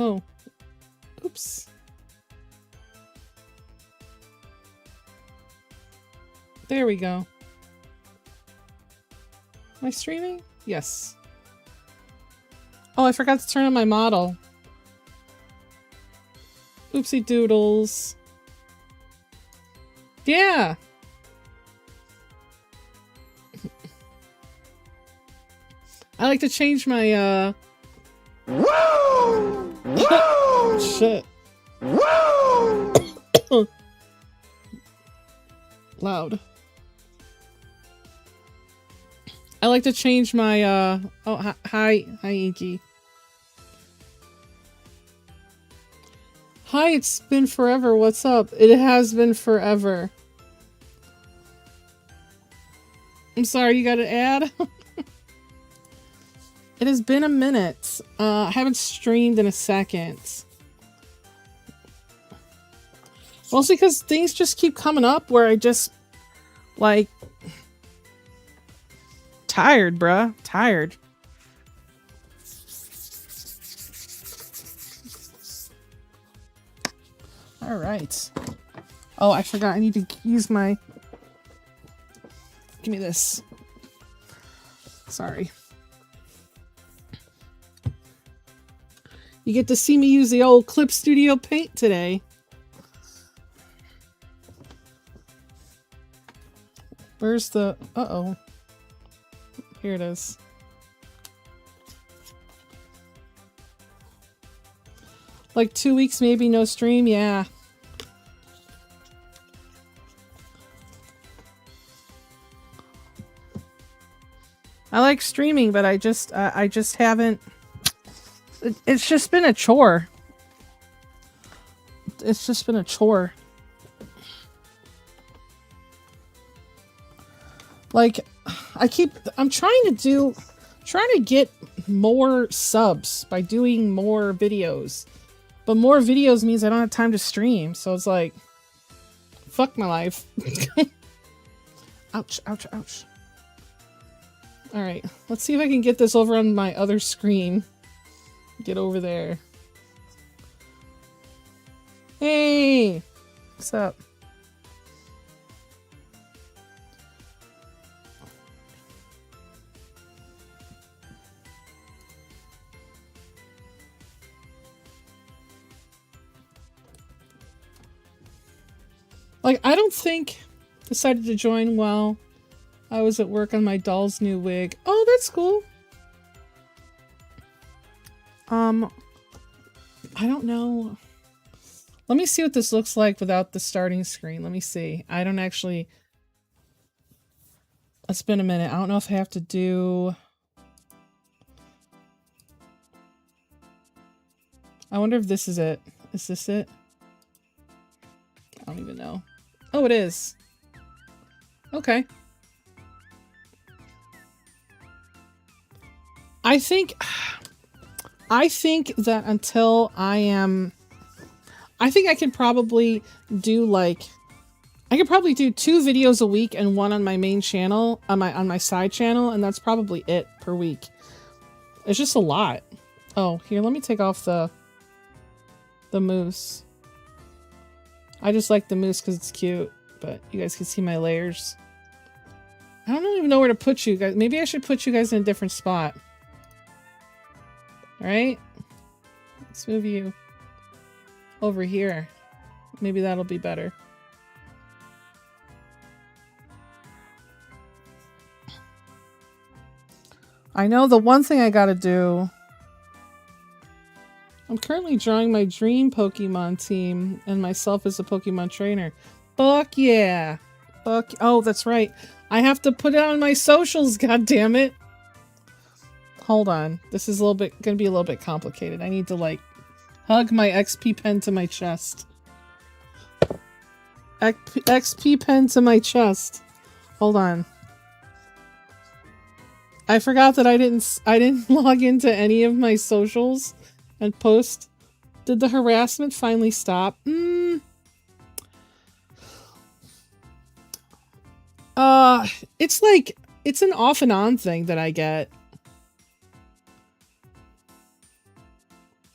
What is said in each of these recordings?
Oh. Oops. There we go. Am I streaming? Yes. Oh, I forgot to turn on my model. Oopsie doodles. Yeah. I like to change my, Woo! Woo! Shit. Woo! Loud. I like to change my, oh, hi, Inky. Hi, it's been forever. What's up? It has been forever. I'm sorry, you got an ad? It has been a minute. I haven't streamed in a second. Mostly because things just keep coming up where I just, like... Tired, bruh. Tired. Alright. Oh, I forgot. I need to use my... Give me this. Sorry. You get to see me use the old Clip Studio Paint today. Where's the... Uh-oh. Here it is. Like 2 weeks, maybe no stream? Yeah. I like streaming, but I just haven't... It's just been a chore. It's just been a chore. Like, I'm trying to get more subs by doing more videos. But more videos means I don't have time to stream. So it's like, fuck my life. Ouch, ouch, ouch. Alright, let's see if I can get this over on my other screen. Get over there. Hey! What's up? Like, I don't think decided to join while I was at work on my doll's new wig. Oh, that's cool. I don't know. Let me see what this looks like without the starting screen. Let me see. I don't actually... It's been a minute. I don't know if I have to do... I wonder if this is it. Is this it? I don't even know. Oh, it is. Okay. I think that until I am... I think I can probably do like... I could probably do 2 videos a week and 1 on my main channel, on my side channel, and that's probably it per week. It's just a lot. Oh, here, let me take off the moose. I just like the moose because it's cute, but you guys can see my layers. I don't even know where to put you guys. Maybe I should put you guys in a different spot. Alright? Let's move you over here. Maybe that'll be better. I know the one thing I gotta do... I'm currently drawing my dream Pokemon team and myself as a Pokemon trainer. Fuck yeah! Fuck... Oh, that's right. I have to put it on my socials, goddammit! Hold on. This is gonna be a little bit complicated. I need to, like, hug my XP pen to my chest. XP pen to my chest. Hold on. I forgot that I didn't log into any of my socials and post. Did the harassment finally stop? It's like, it's an off and on thing that I get.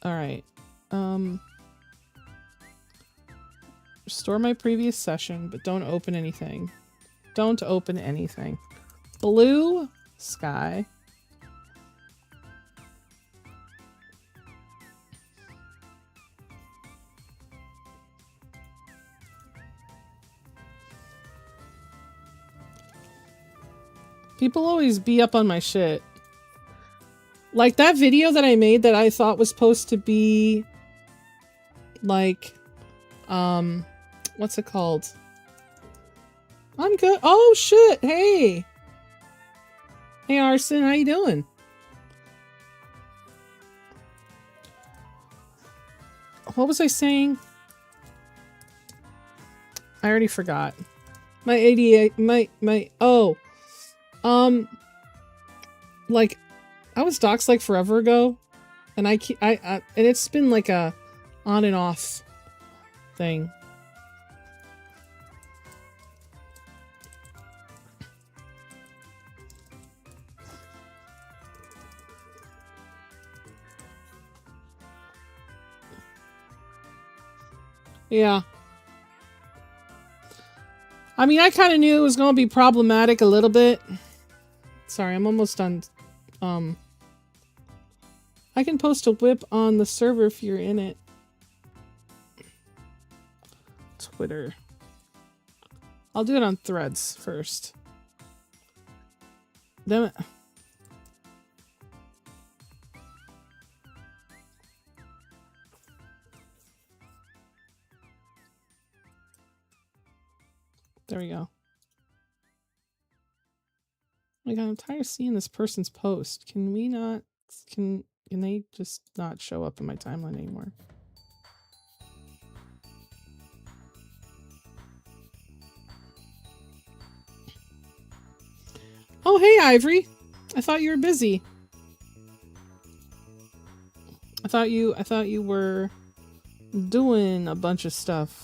Alright. Restore my previous session, but don't open anything. Don't open anything. Blue sky. People always be up on my shit. Like that video that I made that I thought was supposed to be like, what's it called? I'm good. Oh shit. Hey. Hey Arson, how you doing? What was I saying? I already forgot. My 88, like, I was doxxed like forever ago, and and it's been like a on and off thing. Yeah. I mean, I kind of knew it was going to be problematic a little bit. Sorry, I'm almost done. I can post a whip on the server if you're in it. Twitter. I'll do it on Threads first. Damn it. There we go. Oh my god, I'm tired of seeing this person's post. Can we not... Can they just not show up in my timeline anymore? Oh, hey, Ivory. I thought you were busy. I thought you were doing a bunch of stuff.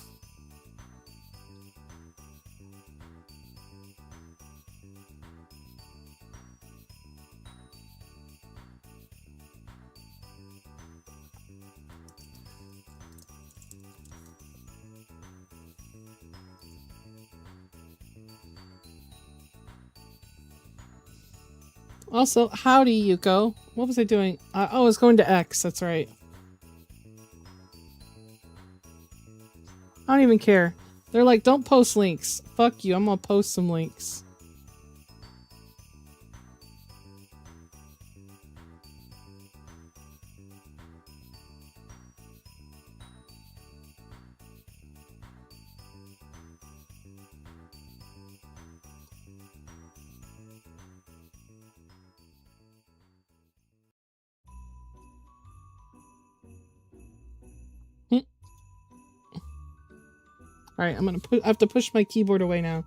Also, howdy, Yuko. What was I doing? Oh, I was going to X. That's right. I don't even care. They're like, don't post links. Fuck you. I'm gonna post some links. Alright, I'm gonna I have to push my keyboard away now.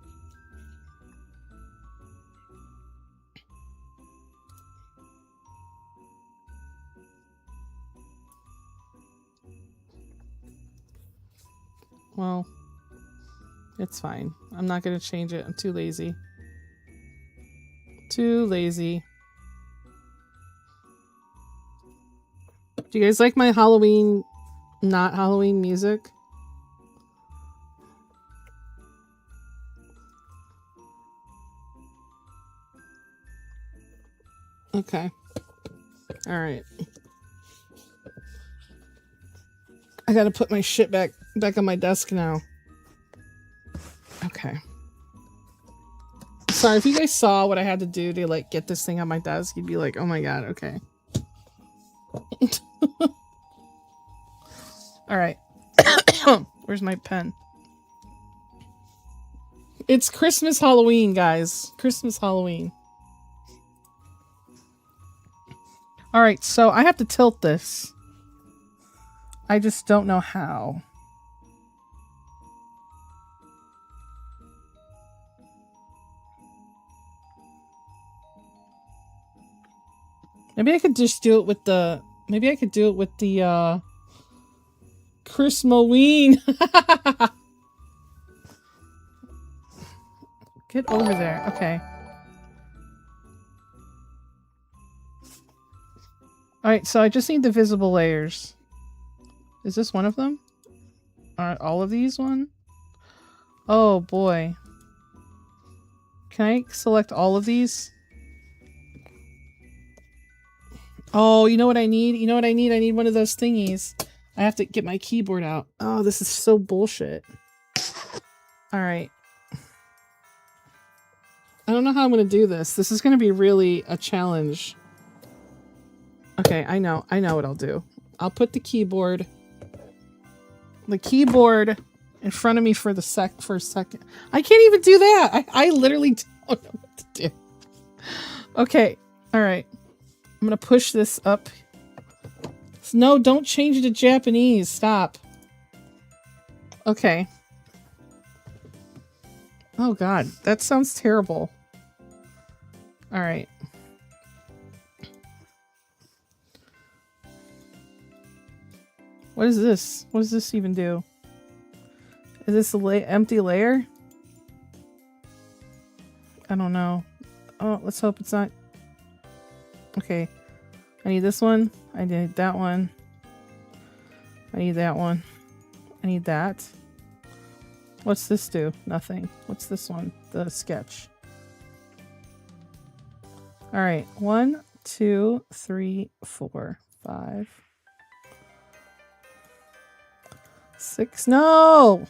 Well, it's fine. I'm not gonna change it. I'm too lazy. Too lazy. Do you guys like my Halloween, not Halloween music? Okay. Alright. I gotta put my shit back on my desk now. Okay. Sorry, if you guys saw what I had to do to like get this thing on my desk, you'd be like, oh my god, okay. Alright. Where's my pen? It's Christmas Halloween, guys. Christmas Halloween. Alright, so I have to tilt this. I just don't know how. Maybe I could just do it with the... Maybe I could do it with the, Christmaween. Get over there. Okay. Alright, so I just need the visible layers. Is this one of them? Are all of these one? Oh boy. Can I select all of these? Oh, you know what I need? You know what I need? I need one of those thingies. I have to get my keyboard out. Oh, this is so bullshit. Alright. I don't know how I'm going to do this. This is going to be really a challenge. Okay, I know what I'll do. I'll put the keyboard in front of me for a second. I can't even do that. I literally don't know what to do. Okay, all right. I'm going to push this up. No, don't change it to Japanese. Stop. Okay. Oh god, that sounds terrible. All right. What is this? What does this even do? Is this an empty layer? I don't know. Oh, let's hope it's not. Okay. I need this one. I need that one. I need that one. I need that. What's this do? Nothing. What's this one? The sketch. Alright. 1, 2, 3, 4, 5, 6. No!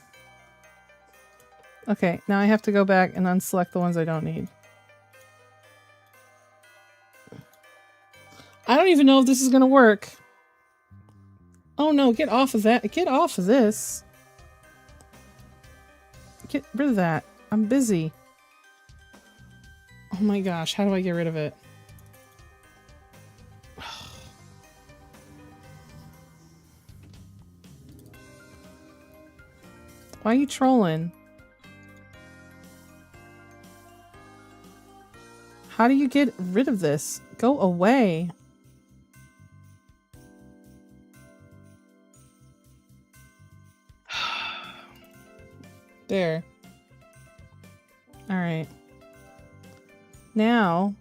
Okay, now I have to go back and unselect the ones I don't need. I don't even know if this is gonna work. Oh no, get off of that. Get off of this. Get rid of that. I'm busy. Oh my gosh, how do I get rid of it? Why are you trolling? How do you get rid of this? Go away. There. Alright. Now...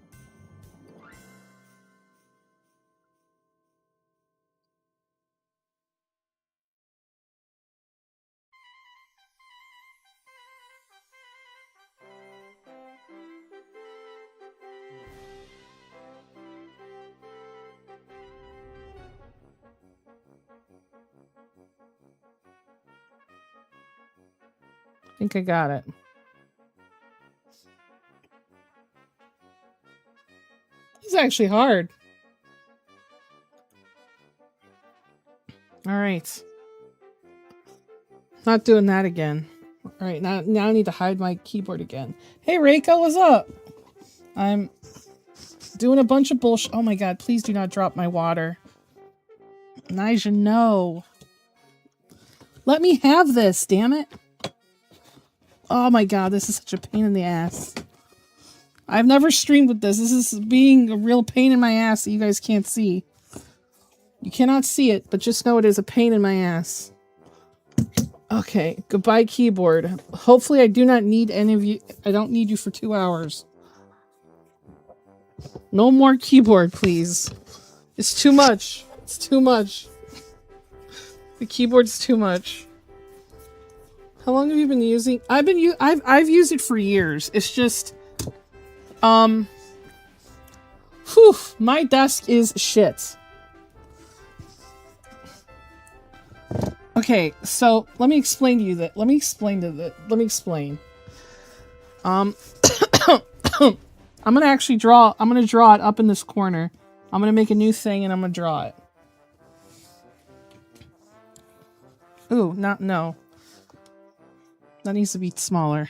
I think I got it. It's actually hard. Alright. Not doing that again. Alright, now I need to hide my keyboard again. Hey Reiko, what's up? I'm doing a bunch of bullshit. Oh my god, please do not drop my water. Nija, no. Let me have this, damn it. Oh my god, this is such a pain in the ass. I've never streamed with this. This is being a real pain in my ass that you guys can't see. You cannot see it, but just know it is a pain in my ass. Okay, goodbye keyboard. Hopefully I do not need any of you. I don't need you for 2 hours. No more keyboard, please. It's too much. It's too much. The keyboard's too much. How long have you been using? I've used it for years. It's just whew, my desk is shit. Okay, so let me explain to you that. Let me explain. I'm gonna actually draw. I'm gonna draw it up in this corner. I'm gonna make a new thing and I'm gonna draw it. Ooh, no. That needs to be smaller.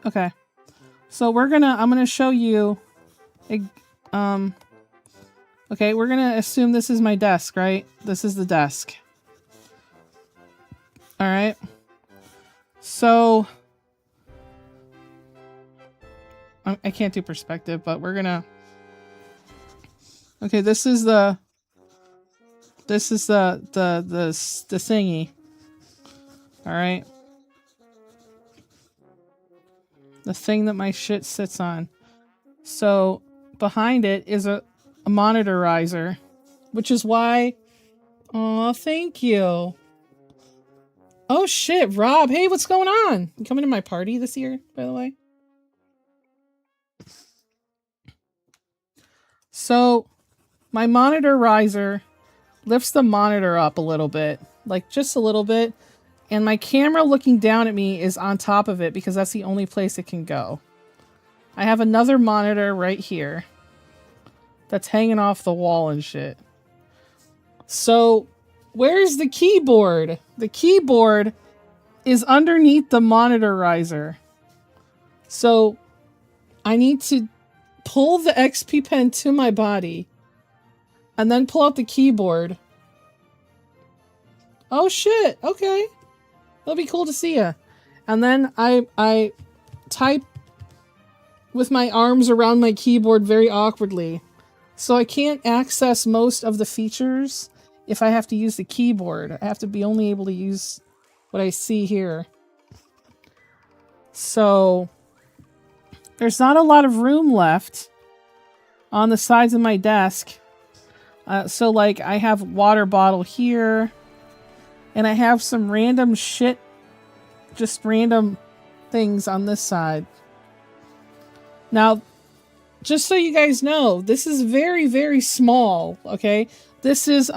Okay. So I'm gonna show you okay, we're gonna assume this is my desk, right? This is the desk. Alright. So I can't do perspective, but we're gonna okay, this is the thingy. Alright. The thing that my shit sits on. So behind it is a monitorizer, which is why... Aw, thank you. Oh shit, Rob. Hey, what's going on? You coming to my party this year, by the way? So, my monitor riser lifts the monitor up a little bit, like just a little bit, and my camera looking down at me is on top of it because that's the only place it can go. I have another monitor right here that's hanging off the wall and shit. So, where's the keyboard? The keyboard is underneath the monitor riser. So, I need to pull the XP pen to my body and then pull out the keyboard. Oh shit, okay. That'll be cool to see ya. And then I type with my arms around my keyboard very awkwardly. So I can't access most of the features if I have to use the keyboard. I have to be only able to use what I see here. So there's not a lot of room left on the sides of my desk. So like I have water bottle here, and I have some random shit, just random things on this side. Now, just so you guys know, this is very, very small, okay? This is,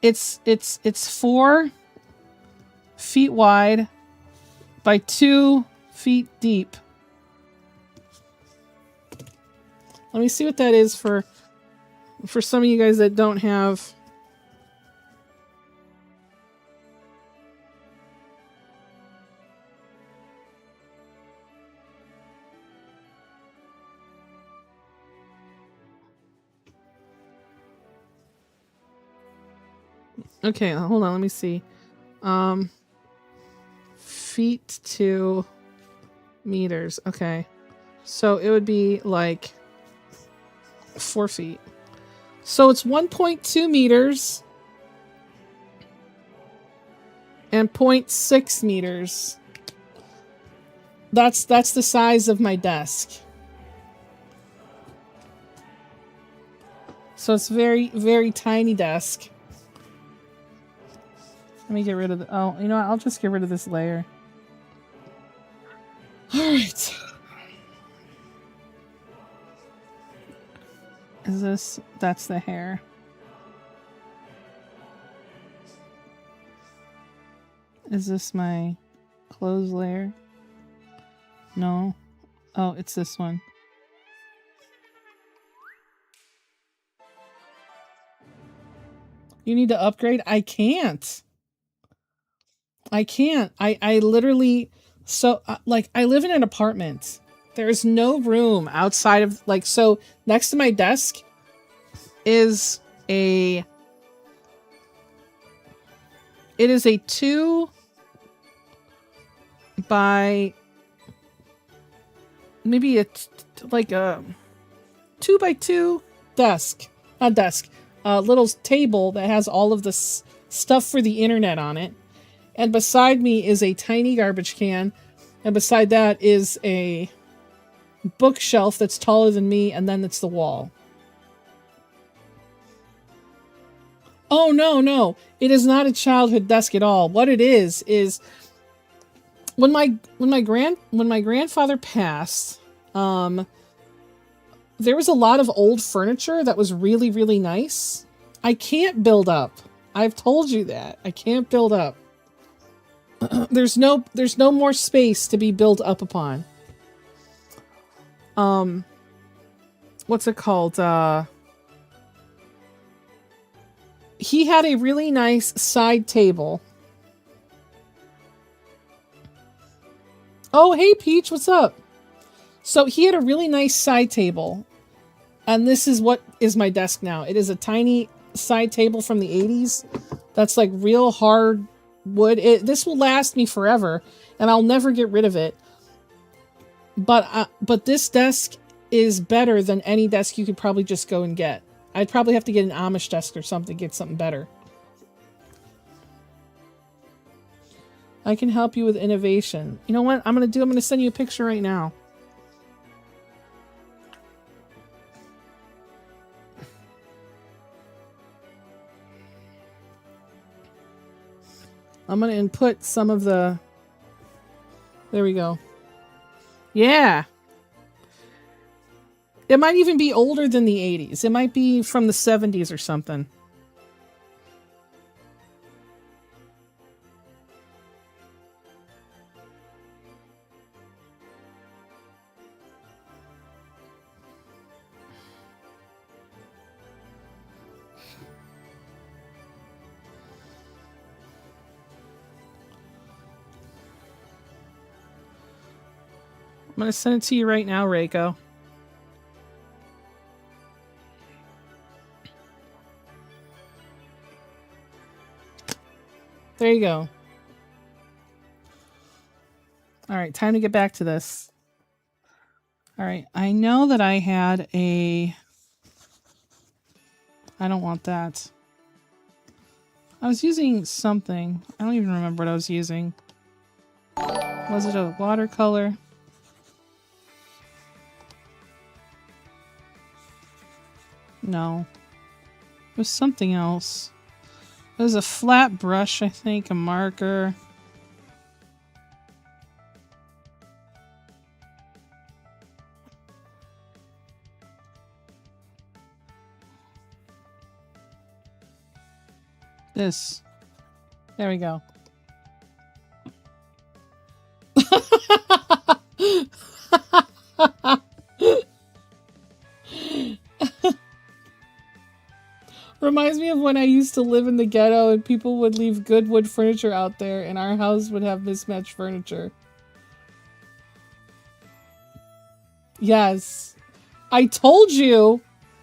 it's 4 feet wide by 2 feet deep. Let me see what that is for some of you guys that don't have... Okay, hold on, let me see. Feet to meters. Okay. So it would be like 4 feet. So it's 1.2 meters and 0.6 meters. That's the size of my desk. So it's very, very tiny desk. Let me get rid of the... Oh, you know what? I'll just get rid of this layer. Alright. Is this... That's the hair. Is this my clothes layer? No. Oh, it's this one. You need to upgrade? I can't. I can't. I literally... So, like, I live in an apartment. There's no room outside of... Like, so, next to my desk is a... It is a 2 by... Maybe like a 2 by 2 desk. Not desk. A little table that has all of this stuff for the internet on it. And beside me is a tiny garbage can. And beside that is a bookshelf that's taller than me. And then it's the wall. Oh, no, no. It is not a childhood desk at all. What it is when my grandfather passed, there was a lot of old furniture that was really, really nice. I can't build up. I've told you that. I can't build up. There's no more space to be built up upon. What's it called? He had a really nice side table. Oh, hey Peach, what's up? So he had a really nice side table. And this is what is my desk now. It is a tiny side table from the 80s. That's like real hard wood. This will last me forever, and I'll never get rid of it. But this desk is better than any desk you could probably just go and get. I'd probably have to get an Amish desk or something, get something better. I can help you with innovation. You know what I'm going to send you a picture right now. I'm going to input some of the... There we go. Yeah. It might even be older than the 80s. It might be from the 70s or something. I'm going to send it to you right now, Reiko. There you go. All right, time to get back to this. All right, I know that I had a... I don't want that. I was using something. I don't even remember what I was using. Was it a watercolor? No. It was something else. It was a flat brush, I think, a marker. This. There we go. Reminds me of when I used to live in the ghetto and people would leave good wood furniture out there and our house would have mismatched furniture. Yes. I told you!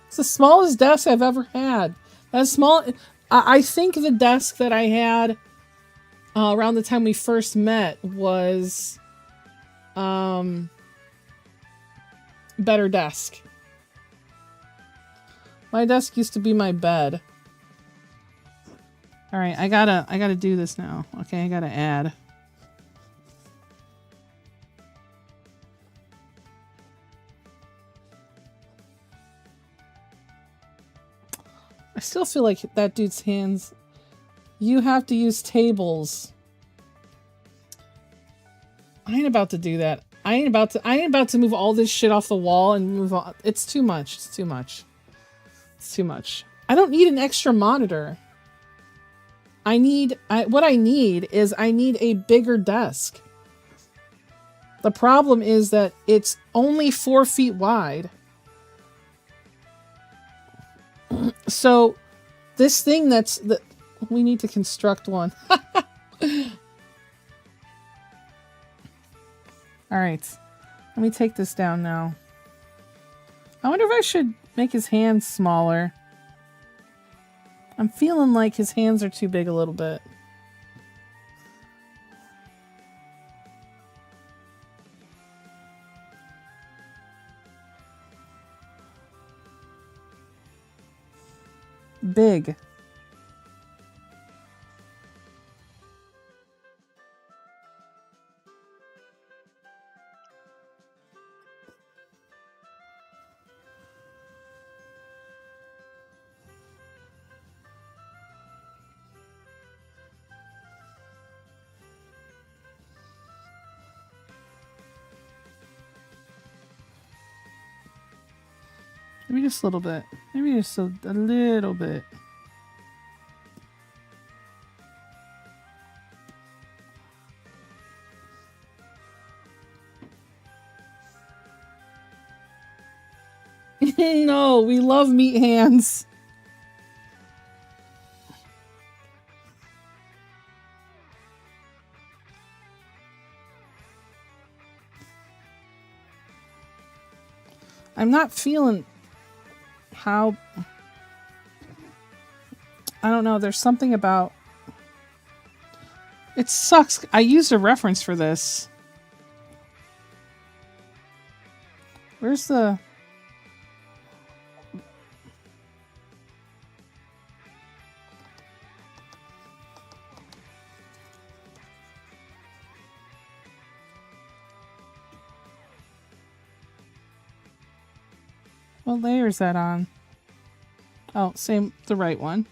It's the smallest desk I've ever had. That small... I think the desk that I had around the time we first met was better desk. My desk used to be my bed. All right, I gotta do this now. Okay, I gotta add. I still feel like that dude's hands. You have to use tables. I ain't about to do that. I ain't about to move all this shit off the wall and move on. It's too much. It's too much. It's too much. I don't need an extra monitor. What I need is I need a bigger desk. The problem is that it's only 4 feet wide. So this thing we need to construct one. All right, let me take this down now. I wonder if I should make his hands smaller. I'm feeling like his hands are too big a little bit. Big. Maybe just a little bit. Maybe just a little bit. No, we love meat hands. I'm not feeling how... I don't know, there's something about... It sucks. I used a reference for this. Where's the... What layer is that on? Oh, same, the right one.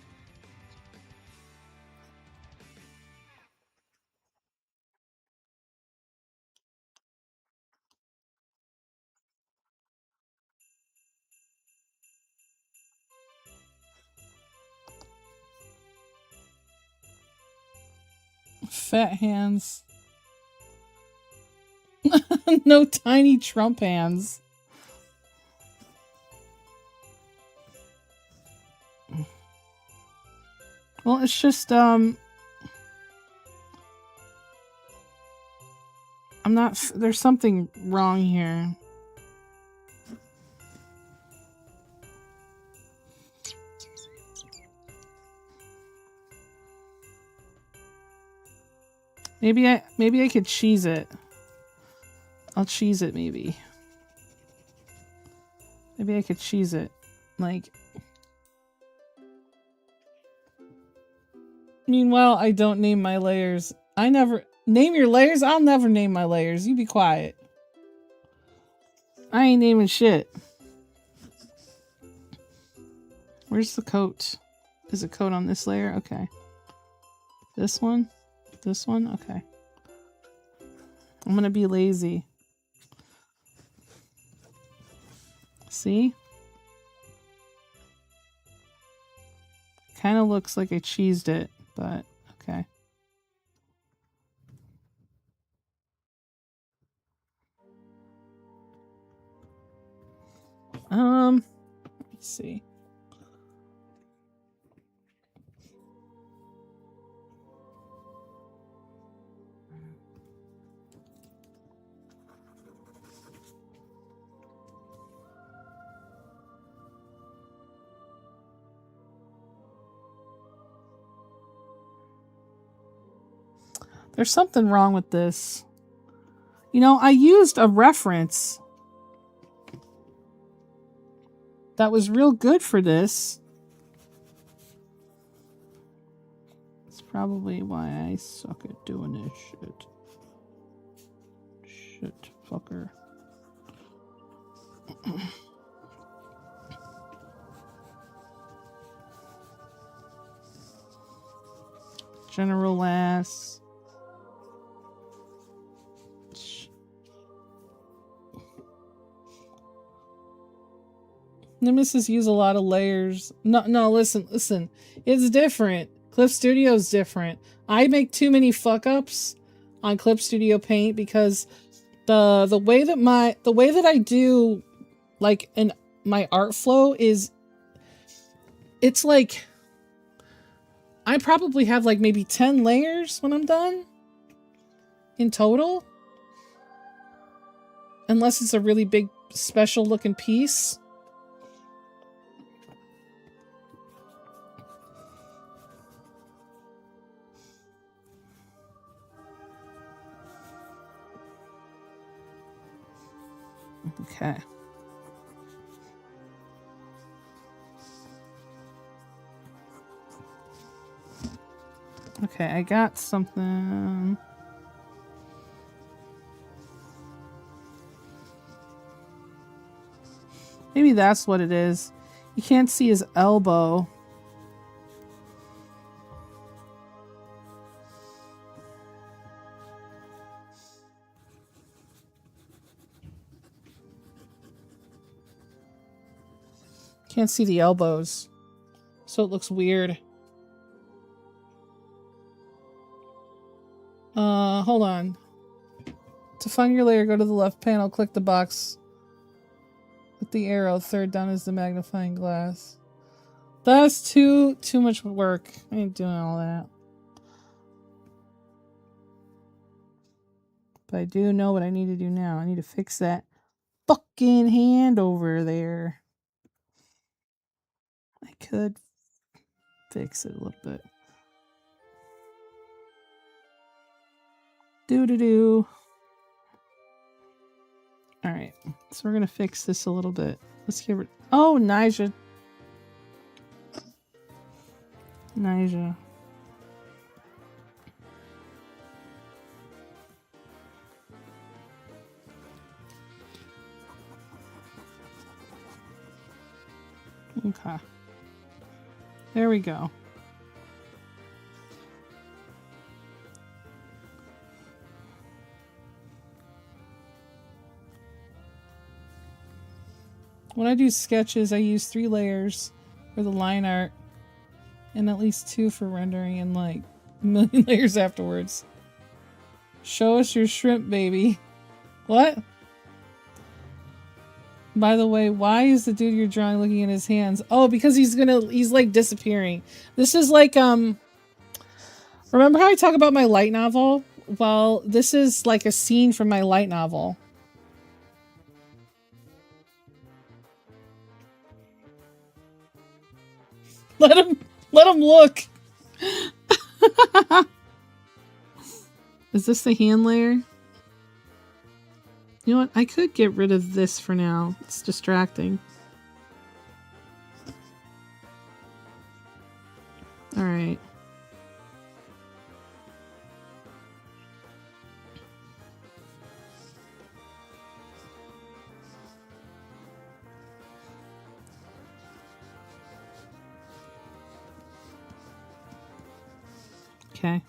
fat hands. No tiny Trump hands. Well, it's just, I'm not, there's something wrong here. Maybe I could cheese it. I'll cheese it, maybe. Maybe I could cheese it. Like... Meanwhile, I don't name my layers. I never... Name your layers? I'll never name my layers. You be quiet. I ain't naming shit. Where's the coat? Is a coat on this layer? Okay. This one? This one? Okay. I'm gonna be lazy. See? Kind of looks like I cheesed it, but okay. Let's see. There's something wrong with this. You know, I used a reference that was real good for this. It's probably why I suck at doing this shit. Shit, fucker. General Lass. Nemesis use a lot of layers. No, listen. It's different. Clip Studio's different. I make too many fuck ups on Clip Studio Paint because the way that I do like in my art flow is, it's like I probably have like maybe 10 layers when I'm done in total. Unless it's a really big special looking piece. Okay. Okay, I got something. Maybe that's what it is. You can't see his elbow. Can't see the elbows. So it looks weird. Hold on. To find your layer, go to the left panel, click the box with the arrow. Third down is the magnifying glass. That's too much work. I ain't doing all that. But I do know what I need to do now. I need to fix that fucking hand over there. I could fix it a little bit. Do. Alright, so we're gonna fix this a little bit. Let's get rid. Oh, Nija. Okay. There we go. When I do sketches, I use 3 layers for the line art and at least 2 for rendering and like a million layers afterwards. Show us your shrimp, baby. What? By the way, why is the dude you're drawing looking at his hands? Oh, because he's like disappearing. This is like, remember how I talk about my light novel? Well, this is like a scene from my light novel. Let him look. Is this the hand layer? You know what? I could get rid of this for now. It's distracting. All right. Okay.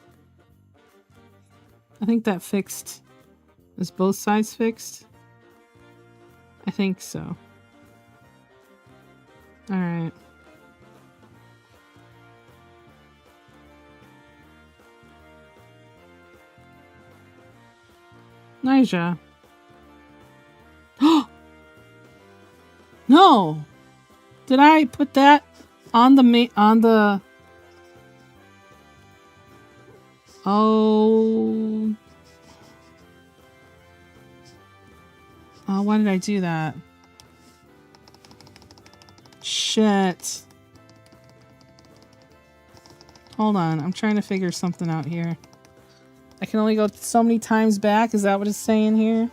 I think that fixed. Is both sides fixed? I think so. Alright. Nyjah. No! Did I put that on the Oh. Oh, why did I do that? Shit. Hold on, I'm trying to figure something out here. I can only go so many times back, is that what it's saying here?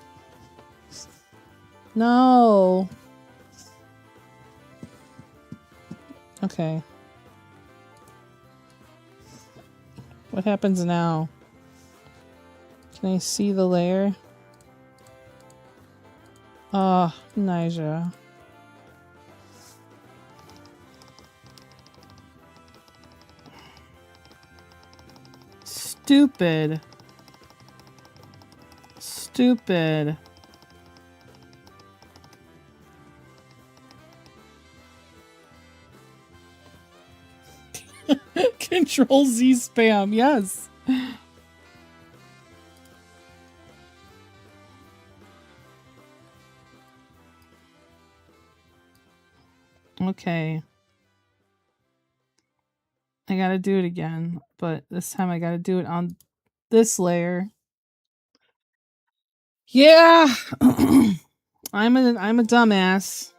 No. Okay. What happens now? Can I see the layer? Oh, Nyjah. Stupid. Stupid. Control Z spam, yes. Okay. I gotta do it again, but this time I gotta do it on this layer. Yeah! I'm a dumbass.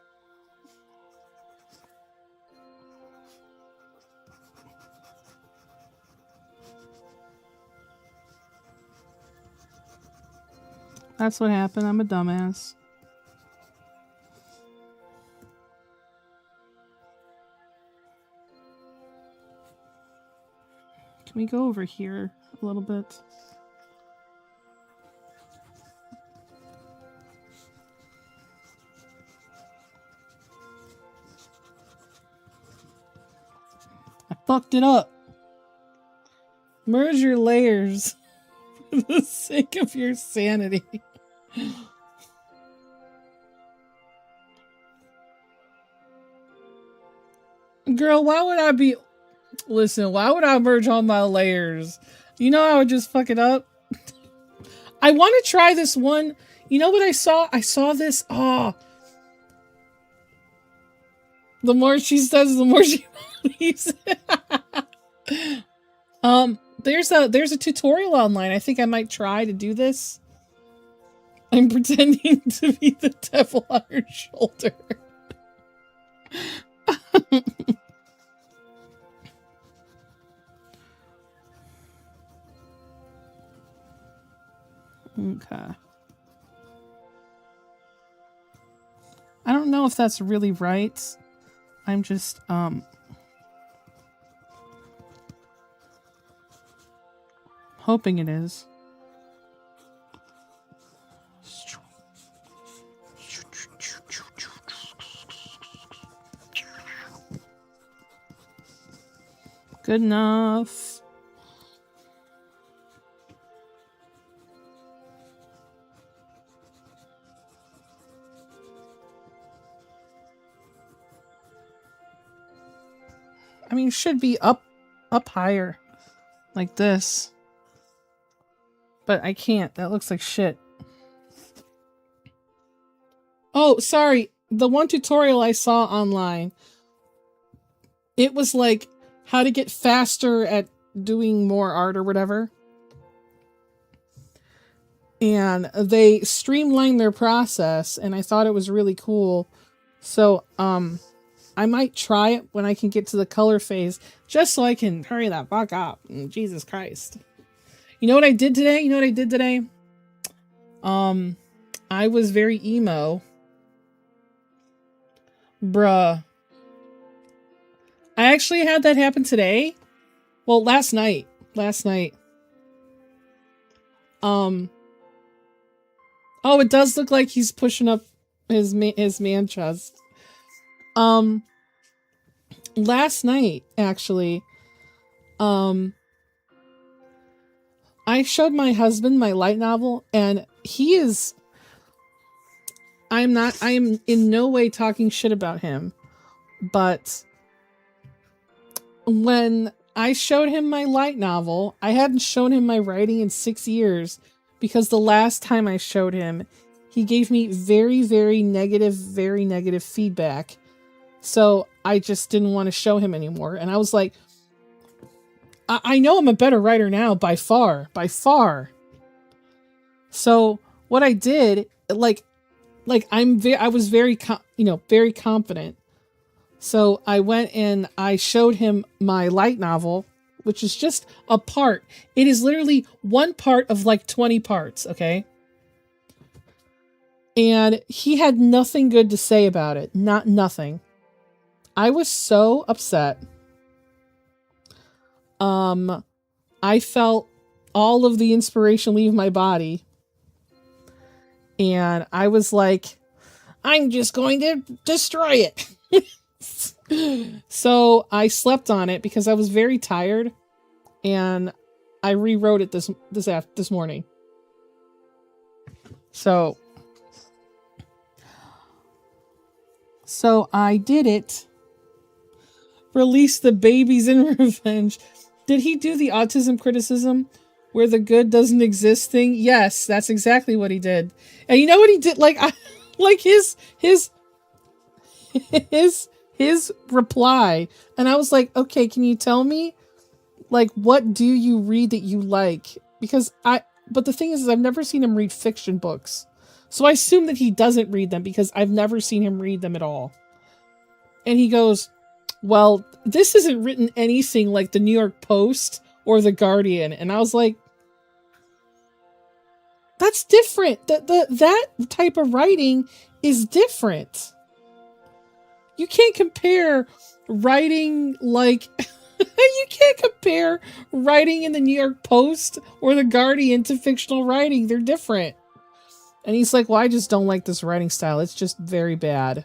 That's what happened. I'm a dumbass. Can we go over here a little bit? I fucked it up. Merge your layers for the sake of your sanity. Girl, why would I be... Listen, why would I merge all my layers? You know I would just fuck it up? I want to try this one. You know what I saw? I saw this. Oh. The more she says, the more she believes. There's a tutorial online. I think I might try to do this. I'm pretending to be the devil on her shoulder. Okay. I don't know if that's really right. I'm just, hoping it is. Good enough. I mean, it should be up higher, like this. But I can't. That looks like shit. Oh, sorry. The one tutorial I saw online, it was like how to get faster at doing more art or whatever. And they streamlined their process, and I thought it was really cool. So, I might try it when I can get to the color phase, just so I can hurry that fuck up. Jesus Christ. You know what I did today? I was very emo. Bruh. I actually had that happen today. Well, last night. Oh, it does look like he's pushing up his man chest. Last night, actually, I showed my husband my light novel, and I am in no way talking shit about him, but when I showed him my light novel, I hadn't shown him my writing in 6 years, because the last time I showed him, he gave me very, very negative feedback. So I just didn't want to show him anymore. And I was like, I know I'm a better writer now, by far. So what I did, I was very confident. So I went and I showed him my light novel, which is just a part. It is literally one part of like 20 parts, okay? And he had nothing good to say about it. Nothing. I was so upset. I felt all of the inspiration leave my body. And I was like, I'm just going to destroy it. So I slept on it because I was very tired, and I rewrote it this morning. So I did it. Release the babies in revenge. Did he do the autism criticism where the good doesn't exist thing? Yes, that's exactly what he did. And you know what he did? Like his reply, and I was like, okay, can you tell me, like, what do you read that you like? But the thing is I've never seen him read fiction books, so I assume that he doesn't read them because I've never seen him read them at all. And he goes, well, this isn't written anything like the New York Post or the Guardian. And I was like, that's different. That type of writing is different. You can't compare writing like you can't compare writing in the New York Post or the Guardian to fictional writing. They're different. And he's like, well, I just don't like this writing style. It's just very bad.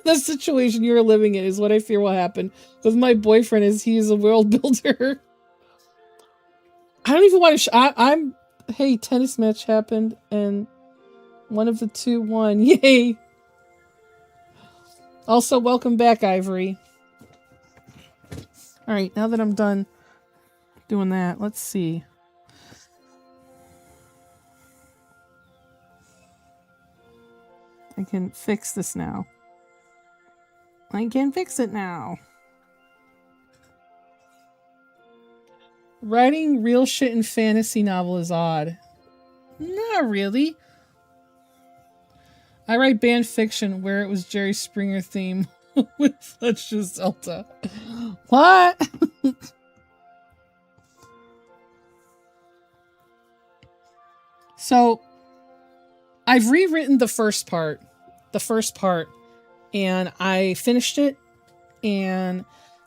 The situation you're living in is what I fear will happen with my boyfriend, as he is a world builder. I don't even want to hey, tennis match happened and one of the two won. Yay. Also, welcome back, Ivory. All right, now that I'm done doing that, let's see. I can fix this now. I can fix it now. Writing real shit in fantasy novel is odd. Not really. I write band fiction where it was Jerry Springer theme with Let's Just Zelda. What? So, I've rewritten the first part, and I finished it, and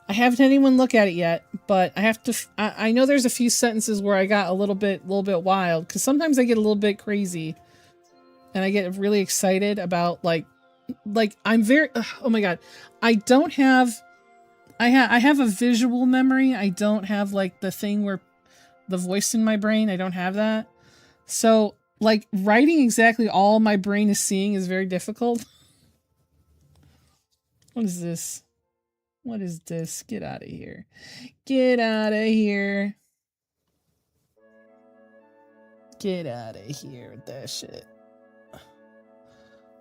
I haven't had anyone look at it yet, but I have to, I know there's a few sentences where I got a little bit wild, because sometimes I get a little bit crazy, and I get really excited about, like I'm very, oh my god, I have a visual memory. I don't have, like, the thing where the voice in my brain, I don't have that. So, like, writing exactly all my brain is seeing is very difficult. What is this? What is this? Get out of here. Get out of here. Get out of here with that shit.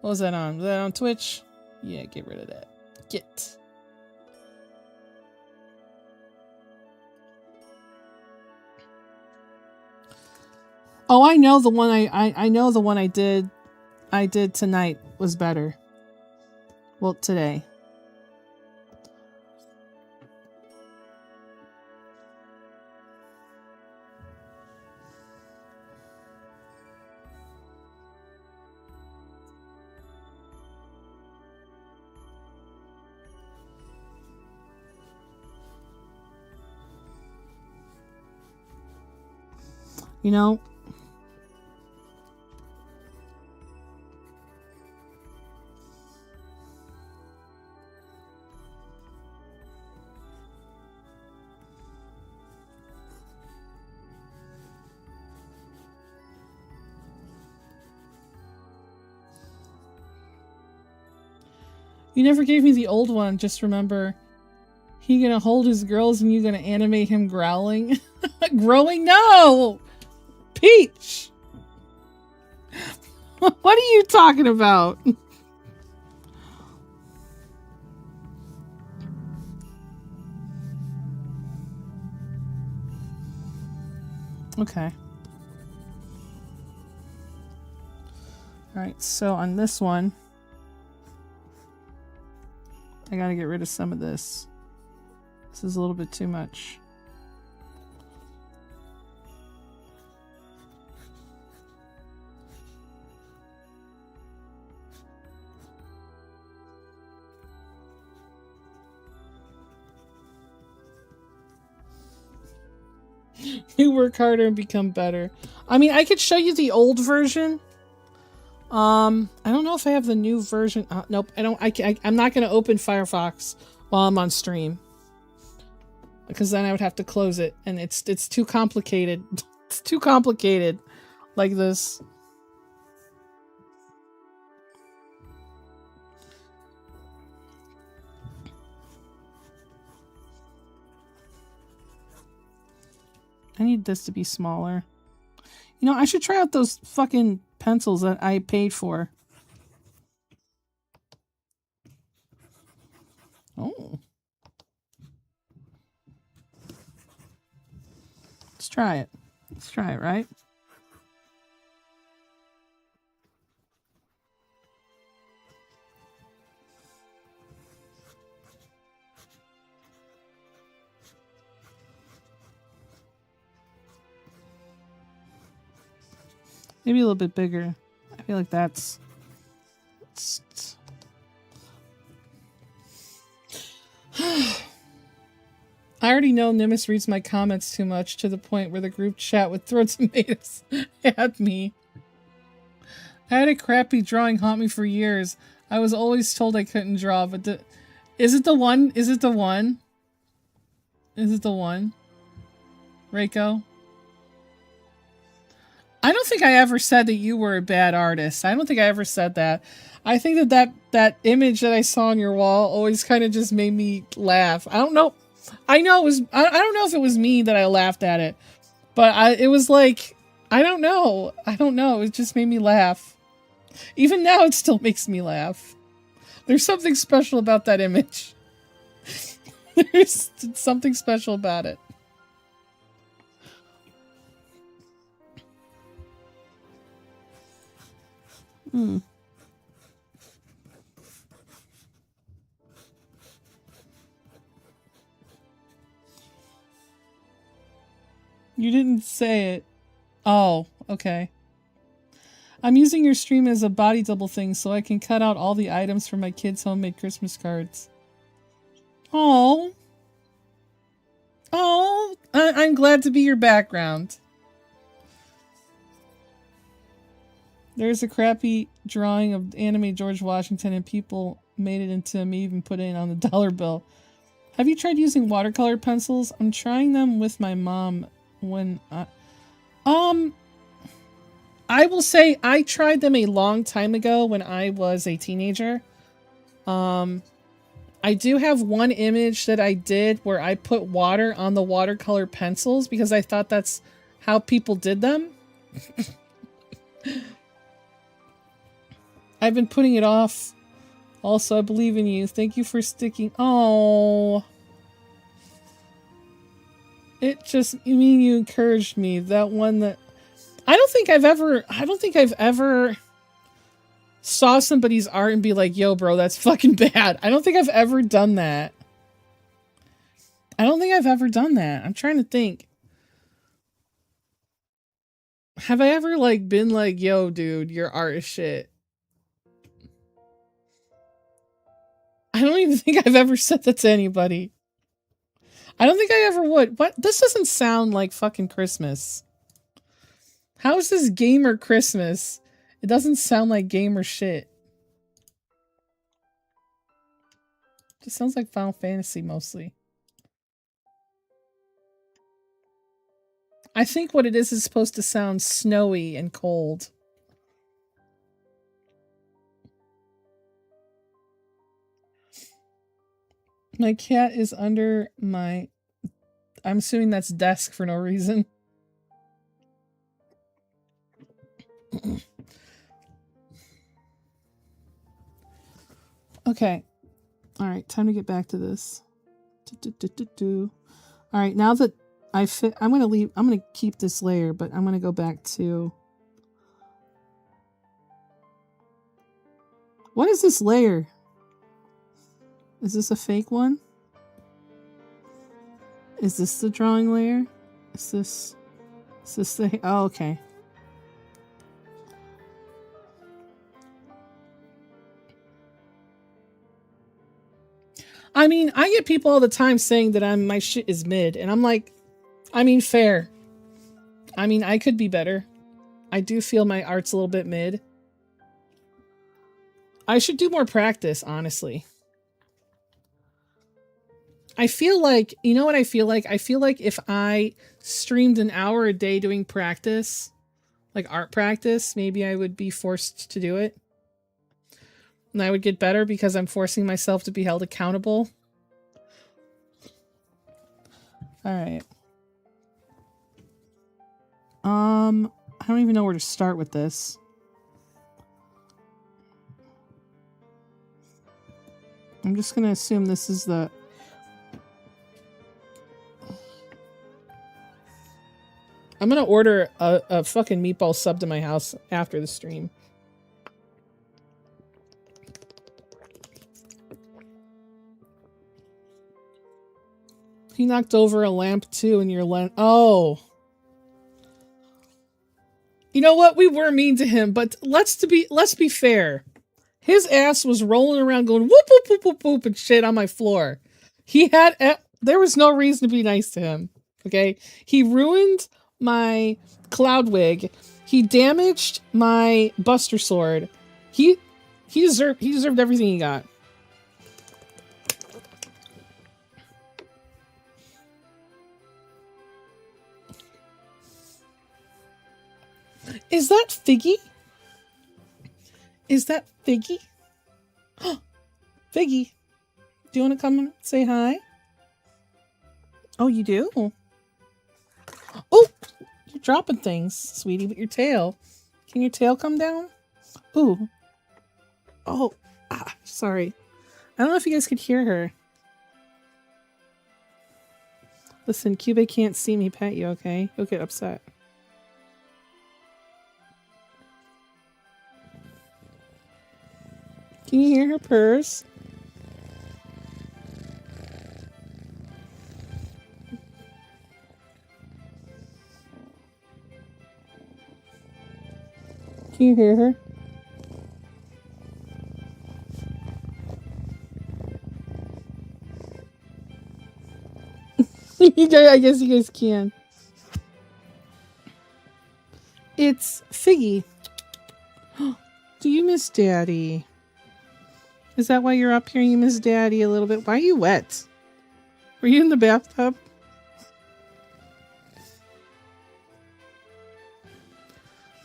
What was that on? Was that on Twitch? Yeah, get rid of that. Get. Oh, I know the one I know the one I did tonight was better. Well, today. You know, you never gave me the old one. Just remember, he gonna hold his girls and you gonna animate him growling. Growing? No! Peach! What are you talking about? Okay. Alright, so on this one, I gotta get rid of some of this. This is a little bit too much. You work harder and become better. I mean, I could show you the old version. I don't know if I have the new version. Nope, I don't. I'm not going to open Firefox while I'm on stream, because then I would have to close it, and it's too complicated. It's too complicated, like this. I need this to be smaller. You know, I should try out those fucking pencils that I paid for. Oh. Let's try it. Let's try it, right? Maybe a little bit bigger. I feel like that's... I already know Nimbus reads my comments too much, to the point where the group chat would throw tomatoes at me. I had a crappy drawing haunt me for years. I was always told I couldn't draw, but is it the one? Is it the one? Is it the one? Reiko? I don't think I ever said that you were a bad artist. I don't think I ever said that. I think that image that I saw on your wall always kind of just made me laugh. I don't know. I know it was. I don't know if it was me that I laughed at it, but it was like, I don't know. I don't know. It just made me laugh. Even now, it still makes me laugh. There's something special about that image. There's something special about it. Hmm. You didn't say it. Oh, okay. I'm using your stream as a body double thing so I can cut out all the items for my kids' homemade Christmas cards. Oh. Oh, I'm glad to be your background. There's a crappy drawing of anime George Washington and people made it into a meme, even put it on the dollar bill. Have you tried using watercolor pencils? I'm trying them with my mom when I will say I tried them a long time ago when I was a teenager. I do have one image that I did where I put water on the watercolor pencils because I thought that's how people did them. I've been putting it off. Also, I believe in you. Thank you for sticking. Oh. It just, you mean you encouraged me. That one that I don't think I've ever saw somebody's art and be like, yo, bro, that's fucking bad. I don't think I've ever done that. I'm trying to think. Have I ever like been like, yo, dude, your art is shit? I don't even think I've ever said that to anybody. I don't think I ever would. What? This doesn't sound like fucking Christmas. How is this gamer Christmas? It doesn't sound like gamer shit. It just sounds like Final Fantasy mostly. I think what it is supposed to sound snowy and cold. My cat is under my... I'm assuming that's desk for no reason. Okay. Alright, time to get back to this. Alright, now that I fit... I'm gonna keep this layer, but I'm gonna go back to... What is this layer? Is this a fake one? Is this the drawing layer? Is this the... Oh, okay. I mean, I get people all the time saying that my shit is mid, and I'm like, I mean, fair. I mean, I could be better. I do feel my art's a little bit mid. I should do more practice, honestly. I feel like, you know what I feel like? I feel like if I streamed an hour a day doing practice, like art practice, maybe I would be forced to do it. And I would get better because I'm forcing myself to be held accountable. Alright. I don't even know where to start with this. I'm just gonna assume this is the... I'm gonna order a fucking meatball sub to my house after the stream. He knocked over a lamp too in your lens. Oh. You know what? We were mean to him, but let's be fair. His ass was rolling around going whoop whoop whoop whoop whoop and shit on my floor. There was no reason to be nice to him. Okay? He ruined my cloud wig. He damaged my Buster Sword. He deserved everything he got. Is that Figgy? Is that Figgy? Figgy, do you want to come and say hi? Oh, you do? Oh, you're dropping things, sweetie, with your tail. Can your tail come down? Ooh. Oh, sorry. I don't know if you guys could hear her. Listen, Cube can't see me pet you, okay? You'll get upset. Can you hear her purrs? Can you hear her? I guess you guys can. It's Figgy. Do you miss Daddy? Is that why you're up here? You miss Daddy a little bit? Why are you wet? Were you in the bathtub?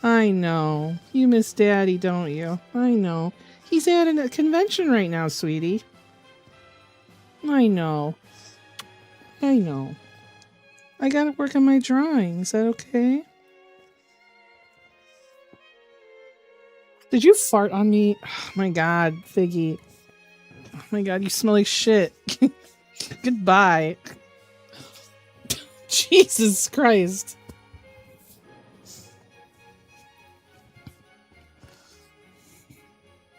I know. You miss Daddy, don't you? I know. He's at a convention right now, sweetie. I know. I know. I gotta work on my drawing. Is that okay? Did you fart on me? Oh my god, Figgy. Oh my god, you smell like shit. Goodbye. Jesus Christ.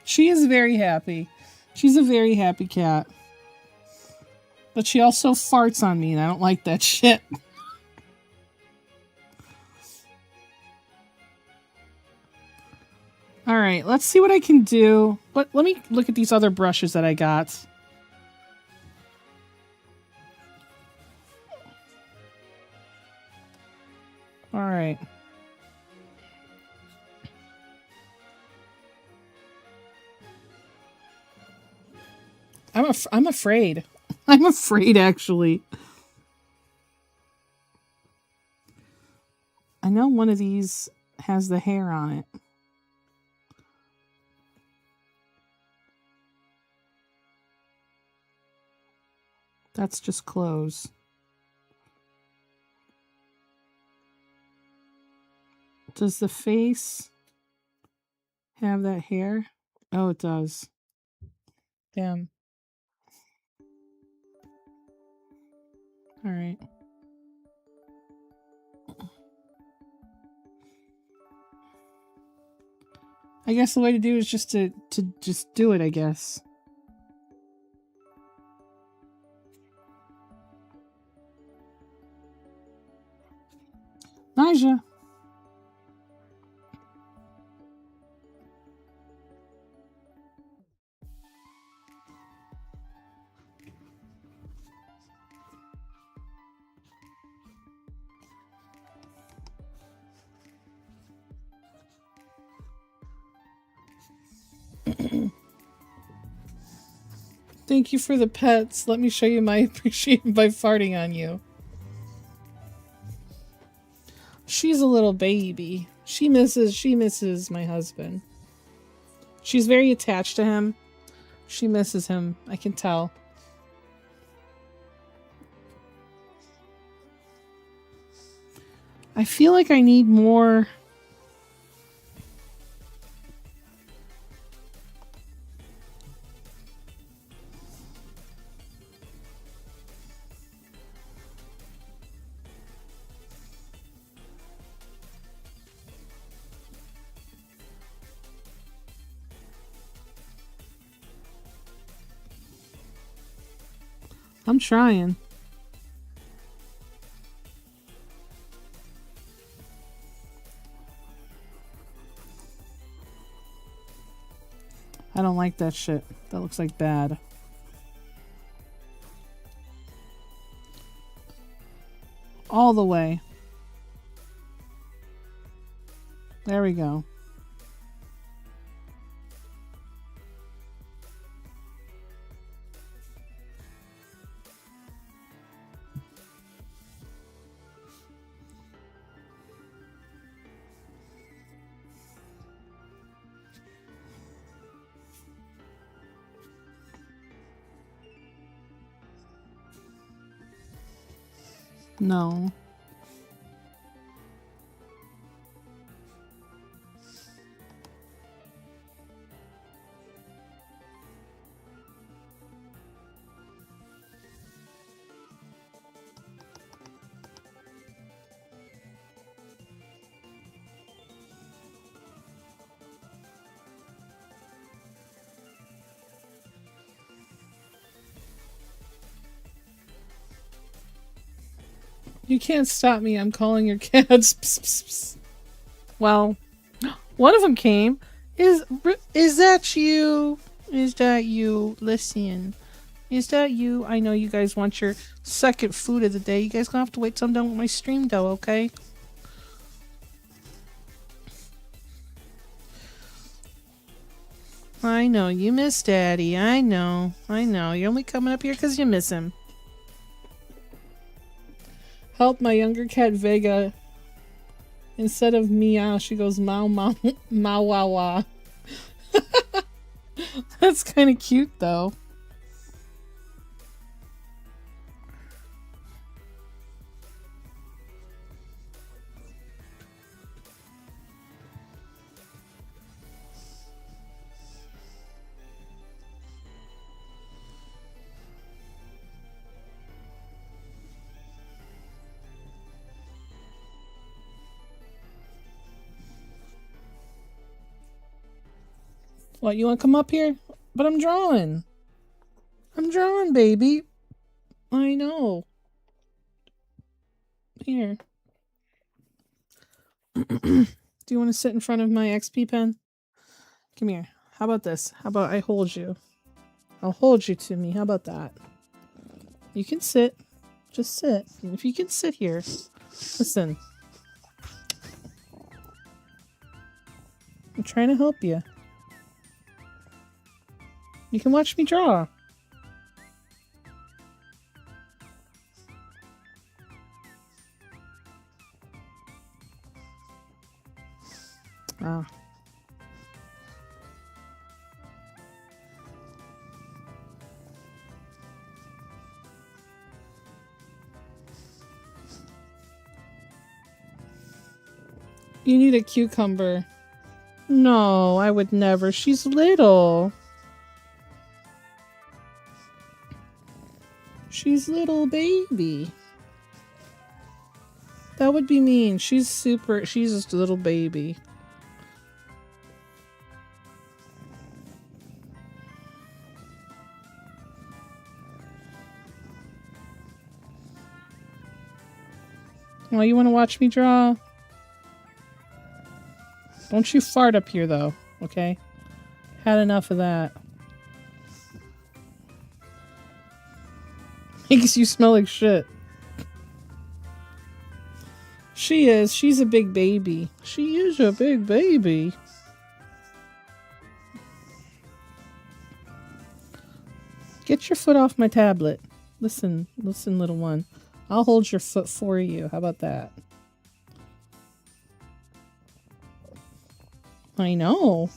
She is very happy. She's a very happy cat. But she also farts on me, and I don't like that shit. Alright, let's see what I can do. Let me look at these other brushes that I got. Alright. I'm afraid. I'm afraid, actually. I know one of these has the hair on it. That's just clothes. Does the face have that hair? Oh, it does. Damn. All right. I guess the way to do it is just to just do it, I guess. Naja. Thank you for the pets. Let me show you my appreciation by farting on you. She's a little baby. She misses my husband. She's very attached to him. She misses him. I can tell. I feel like I need more. I'm trying. I don't like that shit. That looks like bad. All the way. There we go. No. You can't stop me. I'm calling your cats. Psst, psst, psst. Well, one of them came. Is that you? Is that you? Listen. Is that you? I know you guys want your second food of the day. You guys gonna have to wait till I'm done with my stream, though, okay? I know. You miss Daddy. I know. I know. You're only coming up here because you miss him. Help my younger cat Vega. Instead of meow, she goes mow mow mow wow wow. That's kind of cute though. What, you want to come up here? But I'm drawing. I'm drawing, baby. I know. Here. Do you want to sit in front of my XP pen? Come here. How about this? How about I hold you? I'll hold you to me. How about that? You can sit. Just sit. If you can sit here. Listen. I'm trying to help you. You can watch me draw. Ah. You need a cucumber. No, I would never. She's little. She's little baby. That would be mean. She's just a little baby. Oh, you want to watch me draw? Don't you fart up here, though, okay? Had enough of that. Makes you smell like shit. She is. She's a big baby. She is a big baby. Get your foot off my tablet. Listen, little one. I'll hold your foot for you. How about that? I know.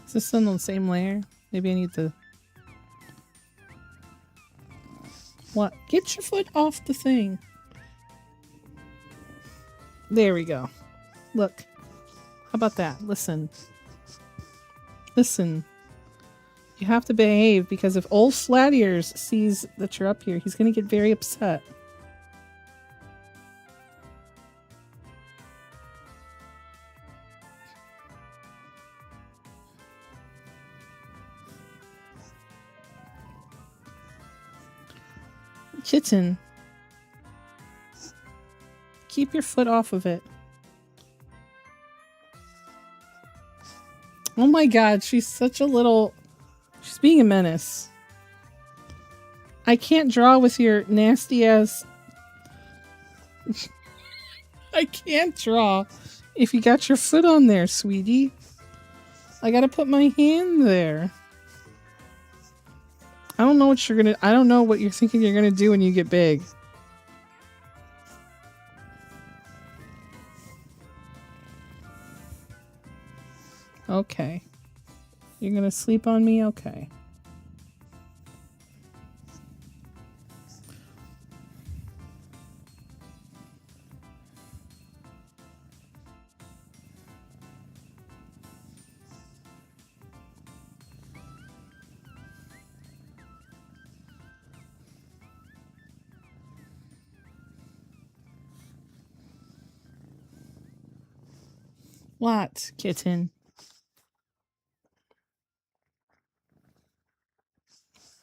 Is this on the same layer? Maybe I need to... What? Get your foot off the thing. There we go. Look. How about that? Listen. Listen. You have to behave, because if old Flat Ears sees that you're up here, he's going to get very upset. Kitten. Keep your foot off of it. Oh my god, she's such a little... She's being a menace. I can't draw with your nasty ass... I can't draw if you got your foot on there, sweetie. I gotta put my hand there. I don't know what you're gonna... I don't know what you're thinking you're gonna do when you get big. Okay. You're gonna sleep on me? Okay. What, kitten?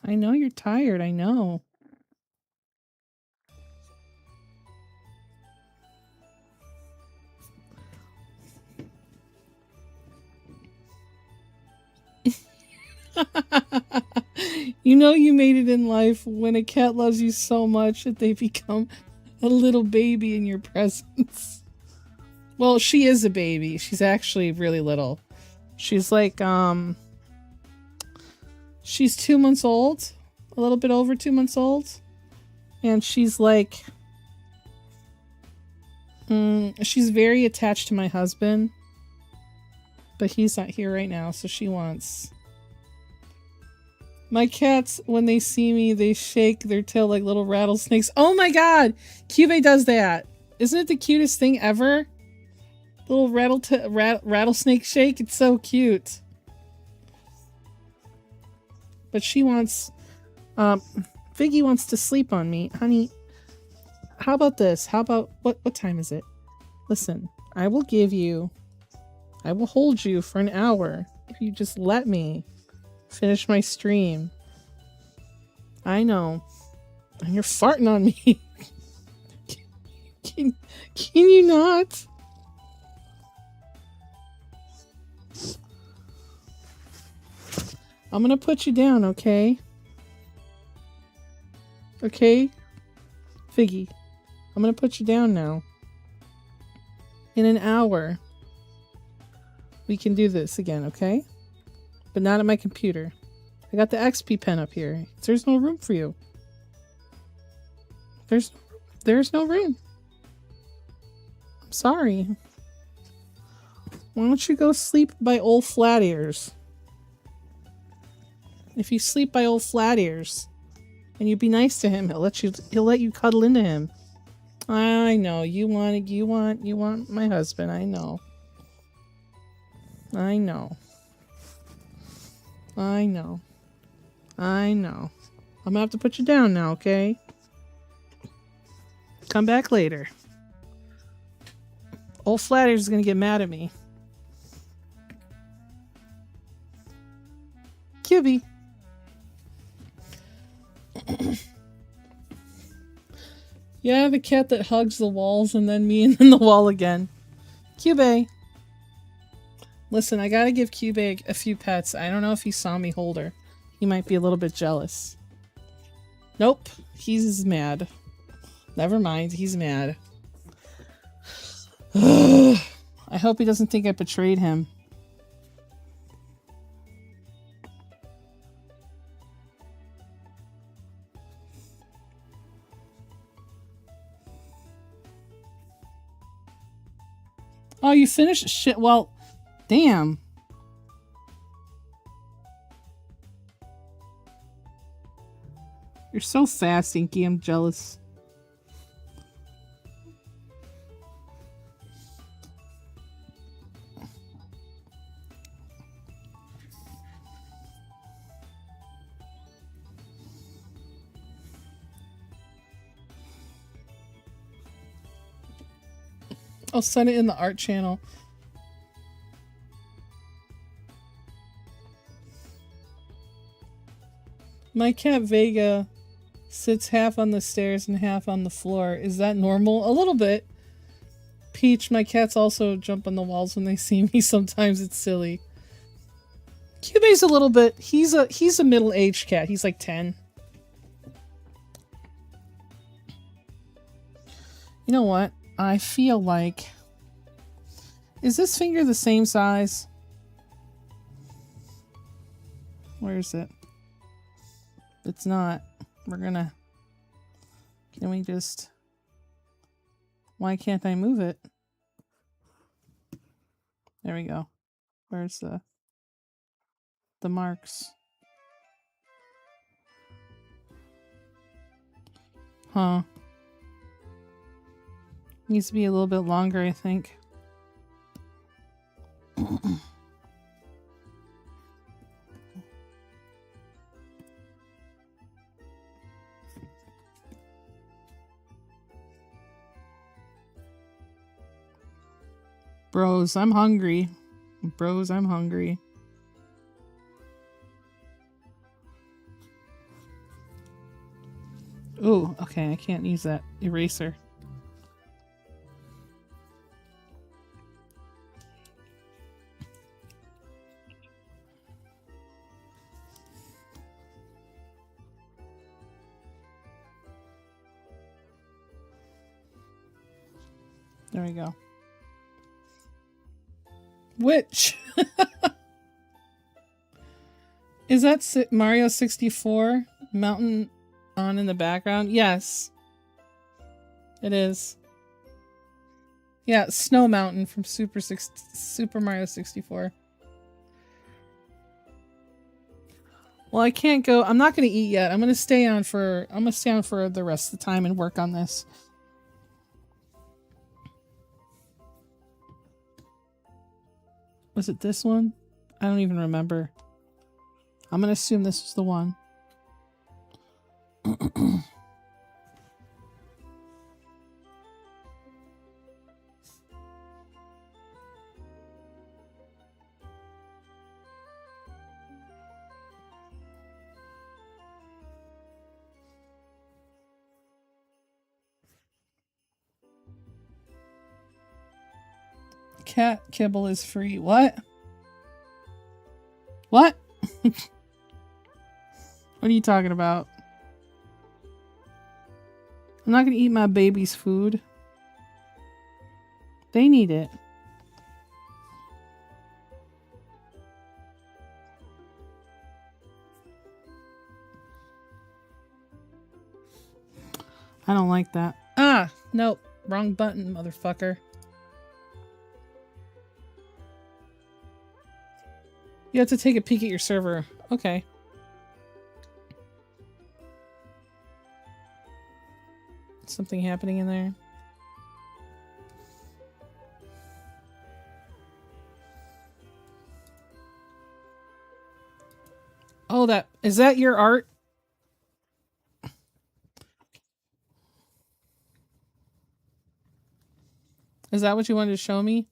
I know you're tired, I know. You know you made it in life when a cat loves you so much that they become a little baby in your presence. Well, she is a baby. She's actually really little. She's like, she's 2 months old. A little bit over 2 months old. And she's like, she's very attached to my husband. But he's not here right now, so she wants... My cats, when they see me, they shake their tail like little rattlesnakes. Oh my god! Cube does that! Isn't it the cutest thing ever? Little rattlesnake shake. It's so cute. But she wants... Figgy wants to sleep on me. Honey, how about this? How about... What time is it? Listen, I will hold you for an hour if you just let me finish my stream. I know. And you're farting on me. Can you not? I'm gonna put you down, okay? Okay? Figgy, I'm gonna put you down now. In an hour, we can do this again, okay? But not at my computer. I got the XP pen up here. There's no room for you. There's no room. I'm sorry. Why don't you go sleep by old Flat Ears? If you sleep by old Flat Ears and you be nice to him, he'll let you cuddle into him. I know you want my husband. I know. I'm gonna have to put you down now, okay? Come back later. Old Flat Ears is gonna get mad at me. Cubby. Yeah, the cat that hugs the walls and then me and then the wall again. Cube. Listen, I gotta give Cube a few pets. I don't know if he saw me hold her. He might be a little bit jealous. Nope, he's mad. Never mind, he's mad. I hope he doesn't think I betrayed him. Oh, you finished? Shit, well, damn. You're so fast, Inky. I'm jealous. I'll send it in the art channel. My cat Vega sits half on the stairs and half on the floor. Is that normal? A little bit. Peach, my cats also jump on the walls when they see me. Sometimes it's silly. Cube's a little bit. He's a middle-aged cat. He's like 10. You know what? I feel like... Is this finger the same size? Where is it? It's not. We're gonna... Can we just... Why can't I move it? There we go. Where's the marks? Huh. Needs to be a little bit longer, I think. Bros, I'm hungry. Bros, I'm hungry. Ooh, okay, I can't use that eraser. There we go. Which? Is that Mario 64? Mountain on in the background? Yes. It is. Yeah, Snow Mountain from Super Mario 64. Well, I can't go. I'm not going to eat yet. I'm going to stay on for the rest of the time and work on this. Was it this one? I don't even remember. I'm gonna assume this was the one. Cat kibble is free. What? What? What are you talking about? I'm not gonna eat my baby's food. They need it. I don't like that. Ah, nope. Wrong button, motherfucker. You have to take a peek at your server. Okay. Something happening in there. Oh, is that your art? Is that what you wanted to show me?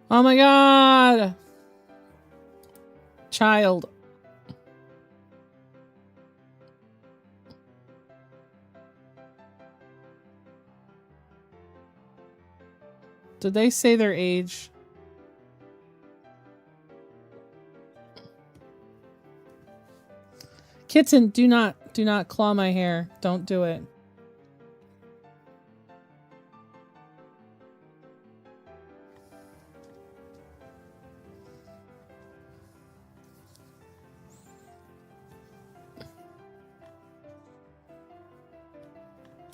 Oh my god! Child. Did they say their age? Kitten, do not claw my hair. Don't do it.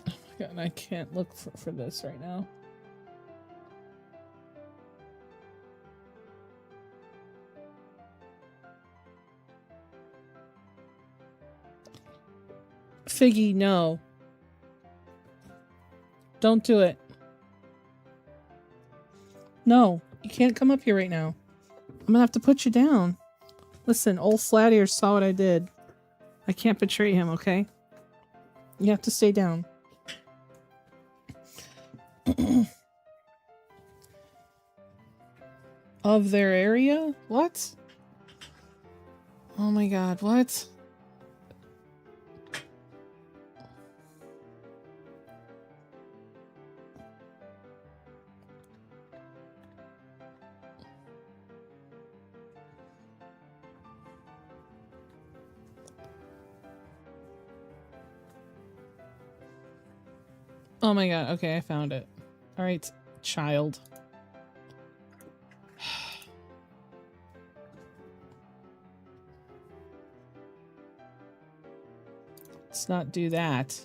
Oh my god, I can't look for this right now. Figgy, no. Don't do it. No, you can't come up here right now. I'm gonna have to put you down. Listen, old flat ear saw what I did. I can't betray him, okay? You have to stay down. Of their area? What? Oh my god, what? Oh my god, okay, I found it. Alright, child. Let's not do that.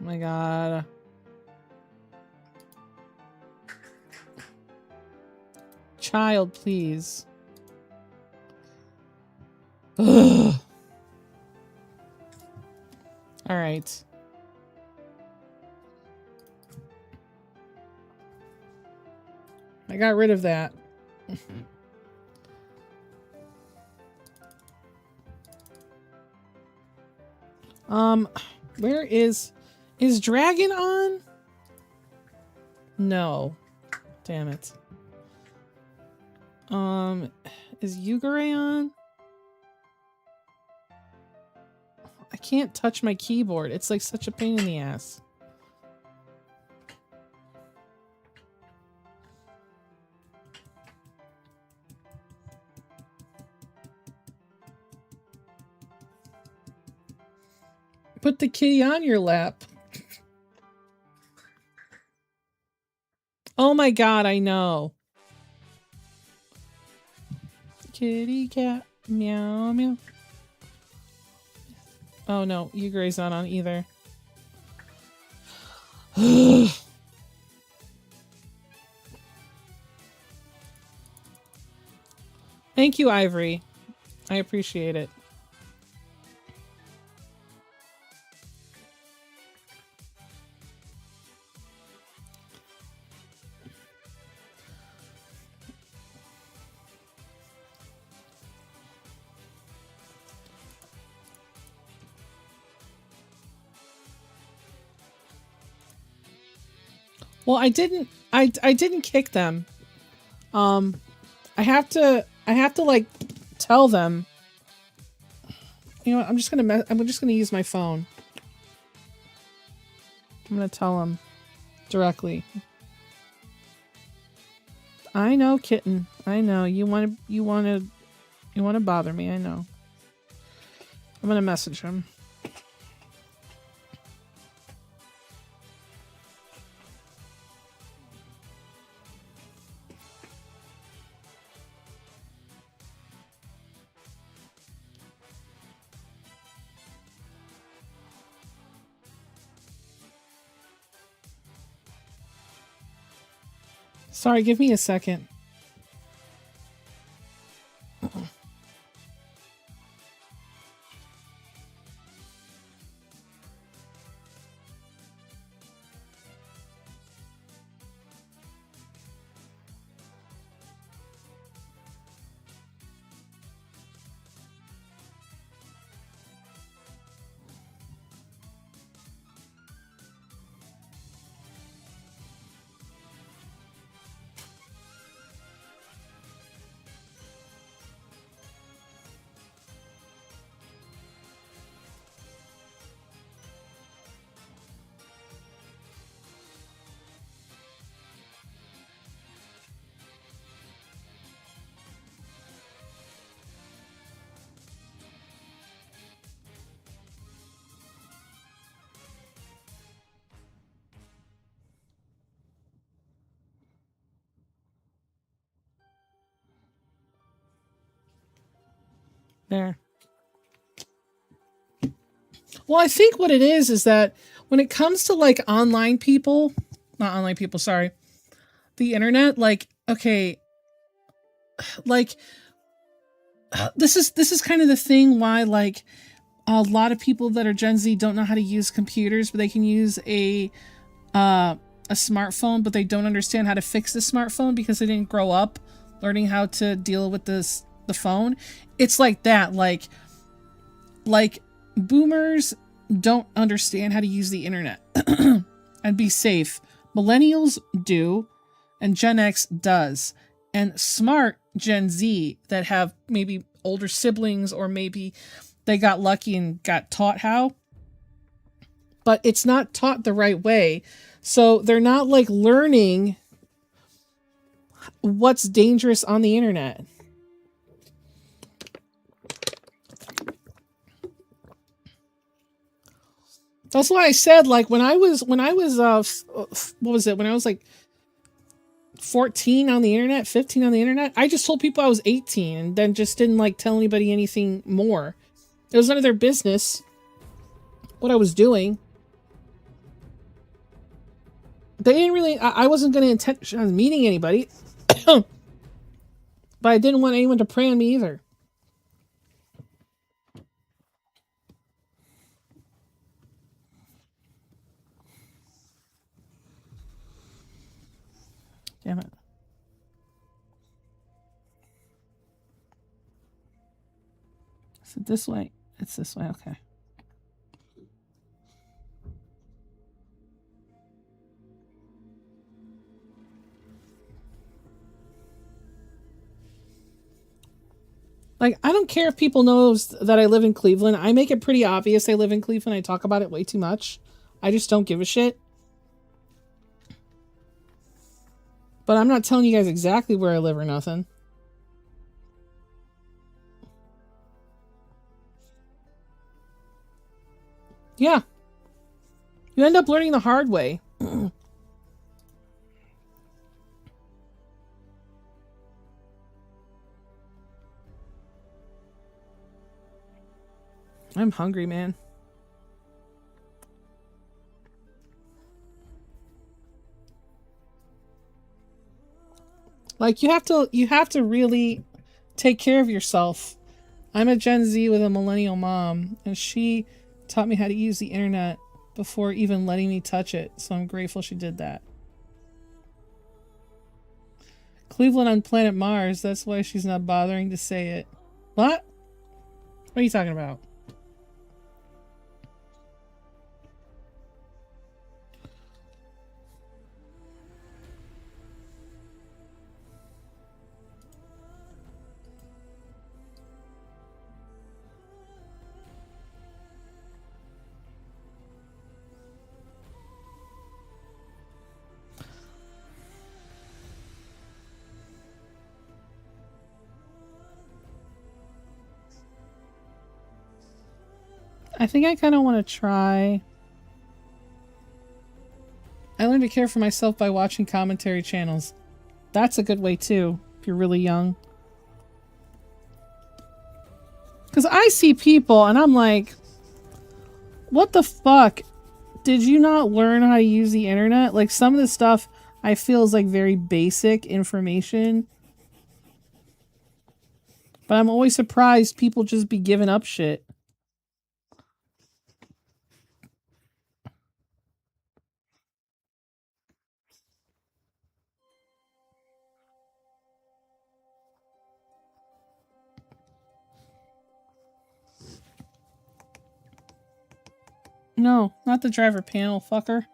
Oh my god. Child, please. Ugh. All right. I got rid of that. Where is Dragon on? No. Damn it. Is Yugure on? I can't touch my keyboard. It's like such a pain in the ass. Put the kitty on your lap. Oh my god, I know. kitty cat. Meow, meow. Oh no, Ugray's not on either. Thank you, Ivory. I appreciate it. Well, I didn't kick them. I have to like tell them. You know what? I'm just gonna use my phone. I'm gonna tell them directly. I know, kitten. I know you want to bother me. I know. I'm gonna message him. Sorry, give me a second. There. Well, I think what it is that when it comes to like not online people, sorry, the internet, like, okay, like this is kind of the thing why like a lot of people that are Gen Z don't know how to use computers, but they can use a smartphone, but they don't understand how to fix the smartphone because they didn't grow up learning how to deal with the phone. It's like that, like boomers don't understand how to use the internet and be safe. Millennials do, and Gen X does. And smart Gen Z that have maybe older siblings, or maybe they got lucky and got taught how, but it's not taught the right way. So they're not like learning what's dangerous on the internet. That's why I said, like, when I was what was it? When I was like 14 on the internet, 15 on the internet, I just told people I was 18 and then just didn't like tell anybody anything more. It was none of their business what I was doing. They didn't really, I wasn't going to intention on meeting anybody, but I didn't want anyone to prey on me either. Damn it. Is it this way? It's this way, okay. Like, I don't care if people knows that I live in Cleveland. I make it pretty obvious I live in Cleveland. I talk about it way too much. I just don't give a shit. But I'm not telling you guys exactly where I live or nothing. Yeah. You end up learning the hard way. I'm hungry, man. Like, you have to really take care of yourself. I'm a Gen Z with a millennial mom, and she taught me how to use the internet before even letting me touch it, so I'm grateful she did that. Cleveland on planet Mars, that's why she's not bothering to say it. What? What are you talking about? I think I kind of want to try. I learned to care for myself by watching commentary channels. That's a good way too, if you're really young. Because I see people and I'm like, what the fuck? Did you not learn how to use the internet? Like, some of the stuff I feel is like very basic information. But I'm always surprised people just be giving up shit. No, not the driver panel, fucker.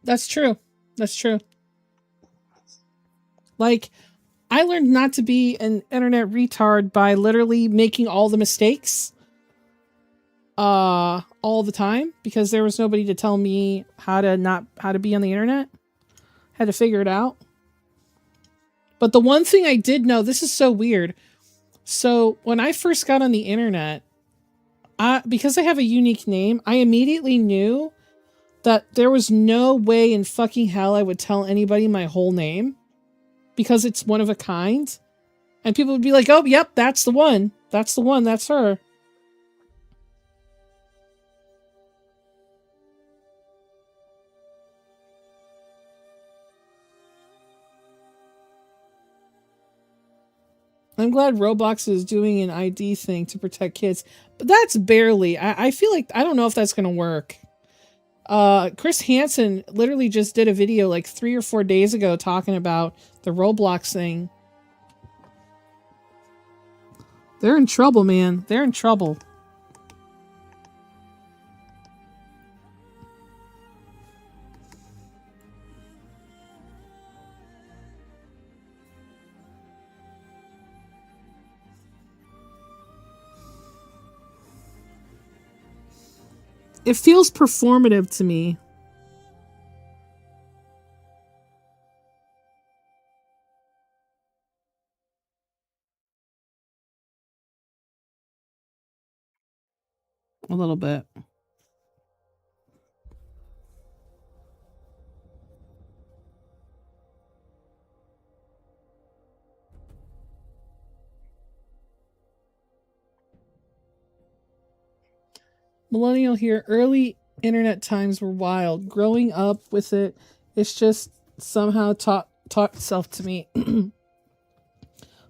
That's true. That's true. Like, I learned not to be an internet retard by literally making all the mistakes all the time, because there was nobody to tell me how to be on the internet. Had to figure it out. But the one thing I did know, this is so weird. So when I first got on the internet, because I have a unique name, I immediately knew that there was no way in fucking hell I would tell anybody my whole name, because it's one of a kind. And people would be like, oh, yep, that's the one. That's the one. That's her. I'm glad Roblox is doing an ID thing to protect kids, but that's barely. I feel like, I don't know if that's going to work. Chris Hansen literally just did a video like 3 or 4 days ago talking about the Roblox thing. They're in trouble, man. They're in trouble. It feels performative to me. A little bit. Millennial here. Early internet times were wild. Growing up with it, it's just somehow taught itself to me. But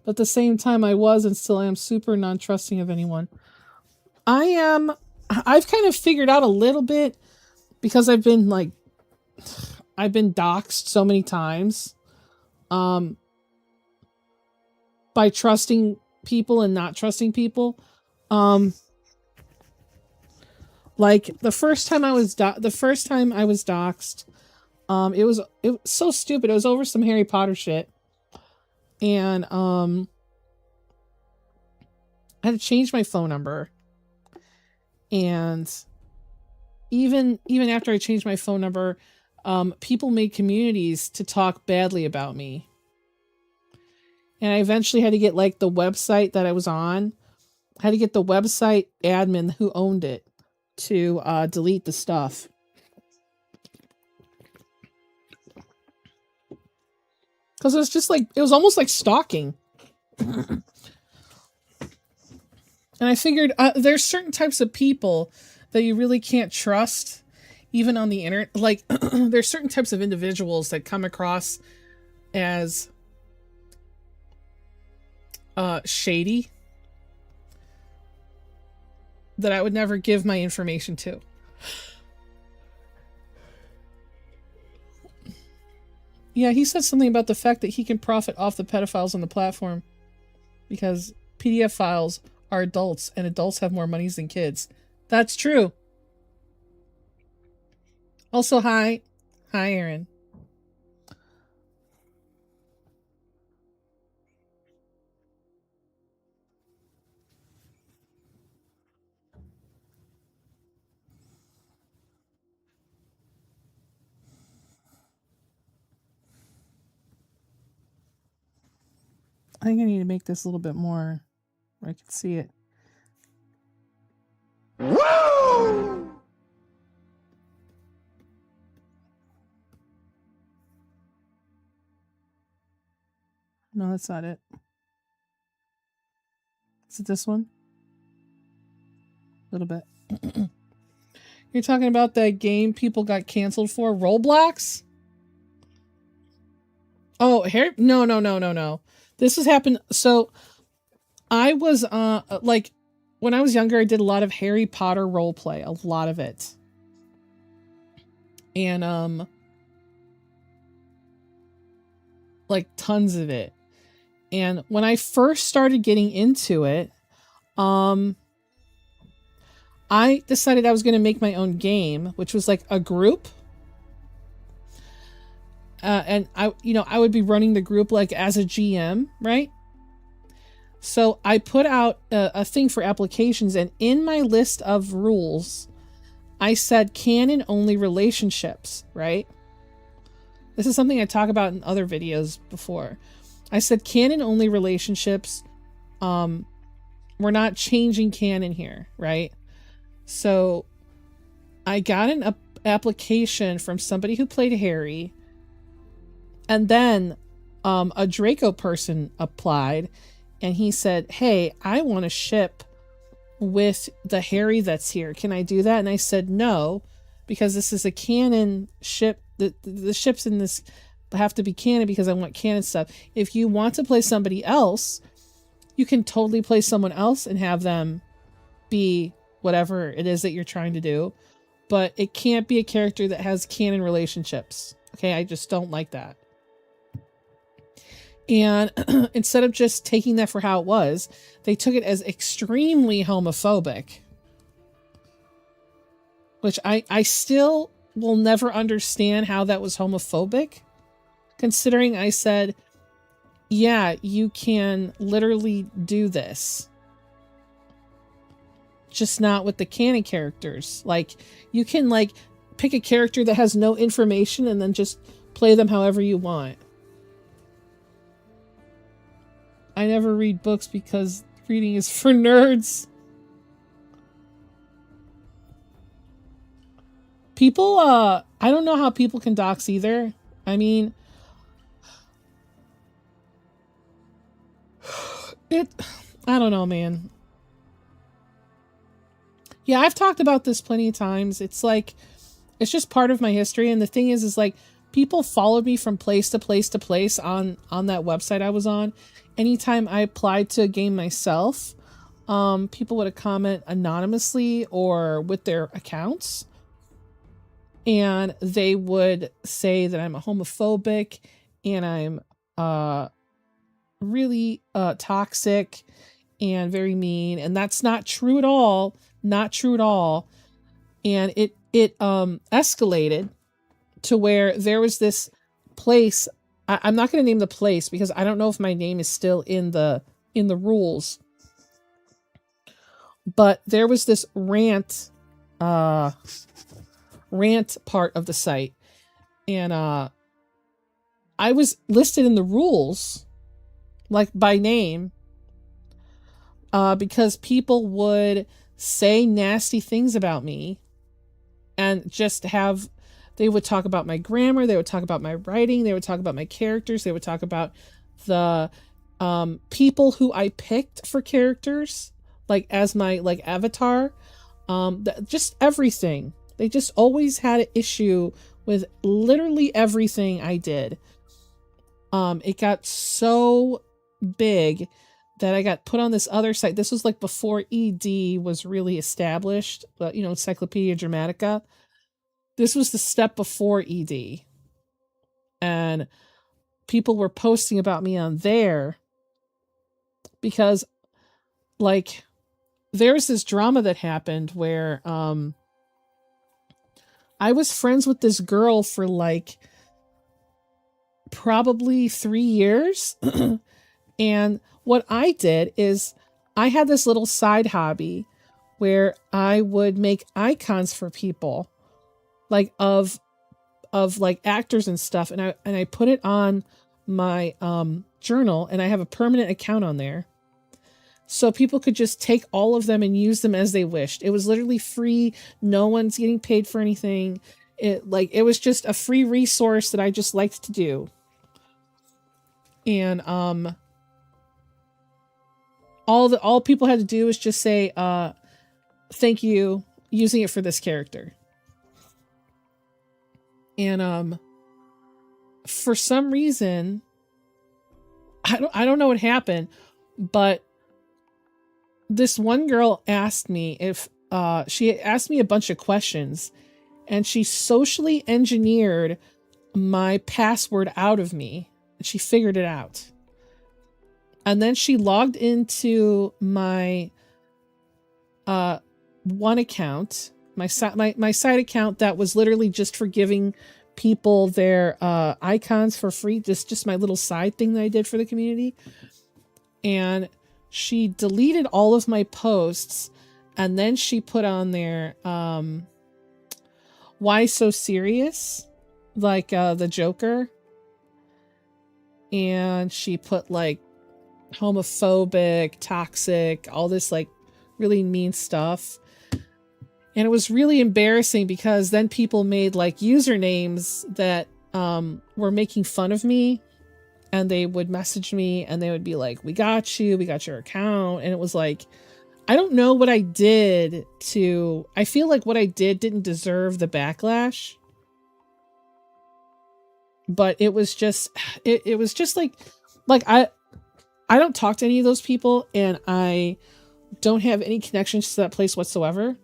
at the same time, I was and still am super non-trusting of anyone. I've kind of figured out a little bit, because I've been doxxed so many times by trusting people and not trusting people. Like the first time I was doxxed, it was so stupid. It was over some Harry Potter shit. And I had to change my phone number. And even after I changed my phone number, people made communities to talk badly about me. And I eventually had to get like the website that I was on I had to get the website admin who owned it to delete the stuff. Because it was just like, it was almost like stalking. And I figured there's certain types of people that you really can't trust, even on the internet. Like, there's certain types of individuals that come across as shady that I would never give my information to. Yeah, he said something about the fact that he can profit off the pedophiles on the platform because PDF files are adults and adults have more monies than kids. That's true. Also, hi, Aaron. I think I need to make this a little bit more where I can see it. Woo! No, that's not it. Is it this one? A little bit. You're talking about that game people got canceled for? Roblox? Oh, no. This has happened. So I was like, when I was younger, I did a lot of Harry Potter roleplay, a lot of it. And like tons of it. And when I first started getting into it, I decided I was going to make my own game, which was like a group. And I would be running the group like as a GM, right? So I put out a thing for applications, and in my list of rules, I said canon only relationships, right? This is something I talk about in other videos before. I said canon only relationships. We're not changing canon here, right? So I got an application from somebody who played Harry, and then a Draco person applied, and he said, hey, I want to ship with the Harry that's here. Can I do that? And I said no, because this is a canon ship. The ships in this have to be canon because I want canon stuff. If you want to play somebody else, you can totally play someone else and have them be whatever it is that you're trying to do. But it can't be a character that has canon relationships. Okay, I just don't like that. And instead of just taking that for how it was, they took it as extremely homophobic. Which I still will never understand how that was homophobic. Considering I said, yeah, you can literally do this. Just not with the canon characters. Like, you can like pick a character that has no information and then just play them however you want. I never read books because reading is for nerds. People, I don't know how people can dox either. I mean, I don't know, man. Yeah, I've talked about this plenty of times. It's like, it's just part of my history. And the thing is like, people followed me from place to place to place on that website I was on. Anytime I applied to a game myself, people would comment anonymously or with their accounts. And they would say that I'm a homophobic and I'm really toxic and very mean. And that's not true at all. Not true at all. And it escalated to where there was this place. I'm not going to name the place because I don't know if my name is still in the rules. But there was this rant part of the site, and I was listed in the rules like by name, because people would say nasty things about me and just have, they would talk about my grammar, they would talk about my writing, they would talk about my characters, they would talk about the people who I picked for characters, like as my like avatar, just everything. They just always had an issue with literally everything I did. It got so big that I got put on this other site. This was like before ED was really established, but Encyclopedia Dramatica. This was the step before ED. And people were posting about me on there because, like, there's this drama that happened where I was friends with this girl for like probably 3 years. And what I did is I had this little side hobby where I would make icons for people, like of like actors and stuff, and I put it on my journal, and I have a permanent account on there. So people could just take all of them and use them as they wished. It was literally free. No one's getting paid for anything. It was just a free resource that I just liked to do. And all people had to do was just say thank you, using it for this character. And for some reason, I don't know what happened, but this one girl asked me if she asked me a bunch of questions, and she socially engineered my password out of me. She figured it out. And then she logged into my one account, my side account that was literally just for giving people their icons for free, just my little side thing that I did for the community. And she deleted all of my posts, and then she put on there why so serious, like the Joker. And she put like homophobic, toxic, all this like really mean stuff. And it was really embarrassing because then people made like usernames that were making fun of me, and they would message me and they would be like, we got your account. And it was like, I don't know what I did I feel like what I did didn't deserve the backlash. But it was just, it was just like I don't talk to any of those people, and I don't have any connections to that place whatsoever.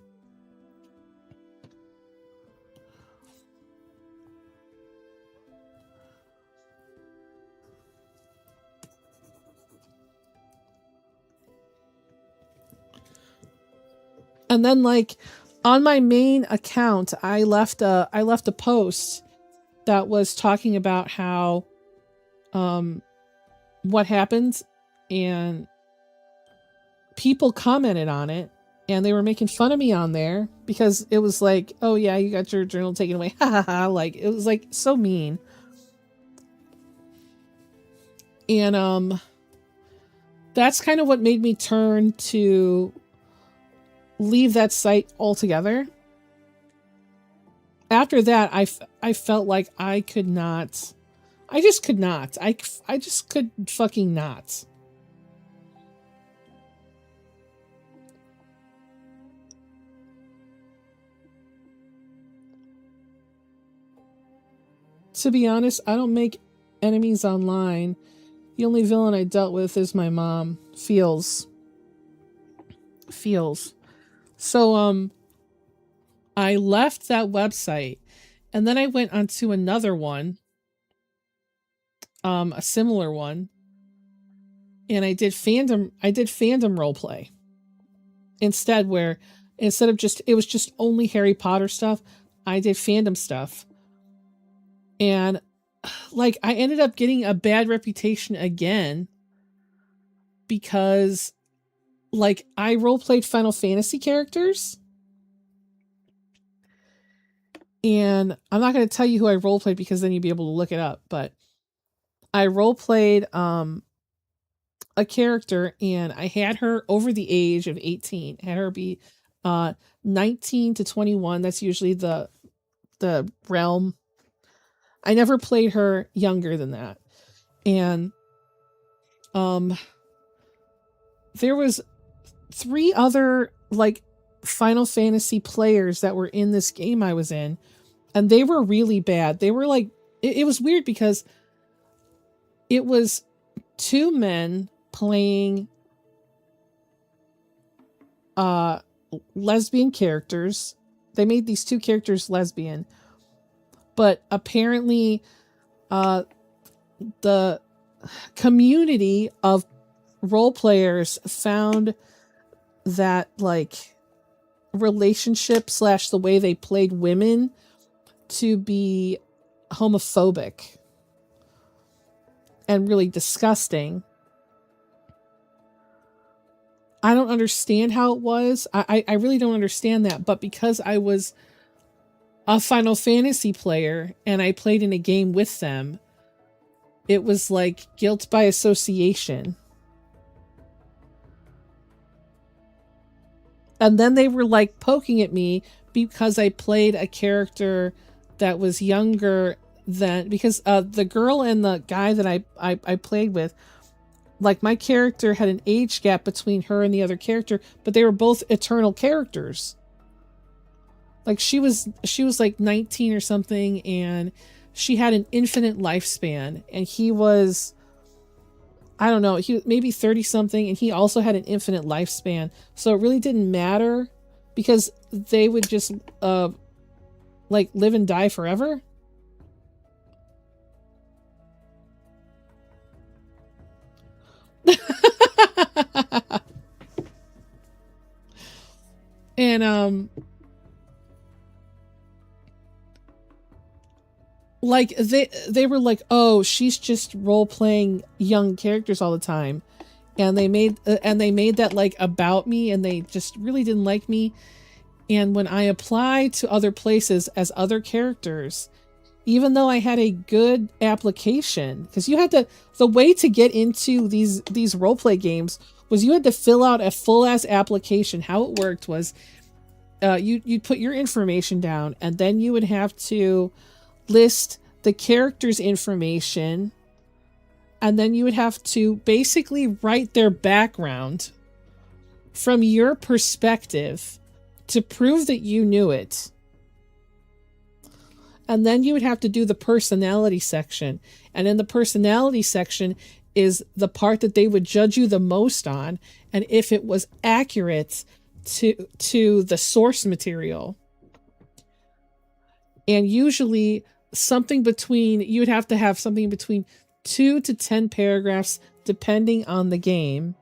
And then like on my main account, I left a post that was talking about how what happened, and people commented on it, and they were making fun of me on there because it was like, oh yeah, you got your journal taken away. Ha ha ha. Like it was like so mean. And that's kind of what made me turn to leave that site altogether. After that, I felt like I just could not. I just could fucking not. To be honest, I don't make enemies online. The only villain I dealt with is my mom. Feels. So, I left that website, and then I went onto another one, a similar one, and I did fandom roleplay instead, where instead of just, it was just only Harry Potter stuff, I did fandom stuff. And like I ended up getting a bad reputation again because like I roleplayed Final Fantasy characters. And I'm not going to tell you who I roleplayed because then you'd be able to look it up, but I roleplayed a character, and I had her over the age of 18. Had her be 19 to 21. That's usually the realm. I never played her younger than that. And um there was 3 other like Final Fantasy players that were in this game I was in, and they were really bad. They were like it was weird because it was 2 men playing lesbian characters. They made these 2 characters lesbian, but apparently the community of role players found that like relationship / the way they played women to be homophobic and really disgusting. I don't understand how it was. I really don't understand that. But because I was a Final Fantasy player and I played in a game with them, it was like guilt by association. And then they were like poking at me because I played a character that was younger than, because the girl and the guy that I played with, like my character had an age gap between her and the other character, but they were both eternal characters. Like she was like 19 or something, and she had an infinite lifespan, and he was, I don't know, he was maybe 30 something, and he also had an infinite lifespan. So it really didn't matter because they would just like live and die forever. And like they were like, oh, she's just role playing young characters all the time, and they made that like about me, and they just really didn't like me. And when I applied to other places as other characters, even though I had a good application, because you had to, the way to get into these roleplay games was you had to fill out a full ass application. How it worked was you'd put your information down, and then you would have to list the character's information, and then you would have to basically write their background from your perspective to prove that you knew it. And then you would have to do the personality section. And in the personality section is the part that they would judge you the most on, and if it was accurate to the source material. And usually something between, you would have to have something between 2 to 10 paragraphs depending on the game.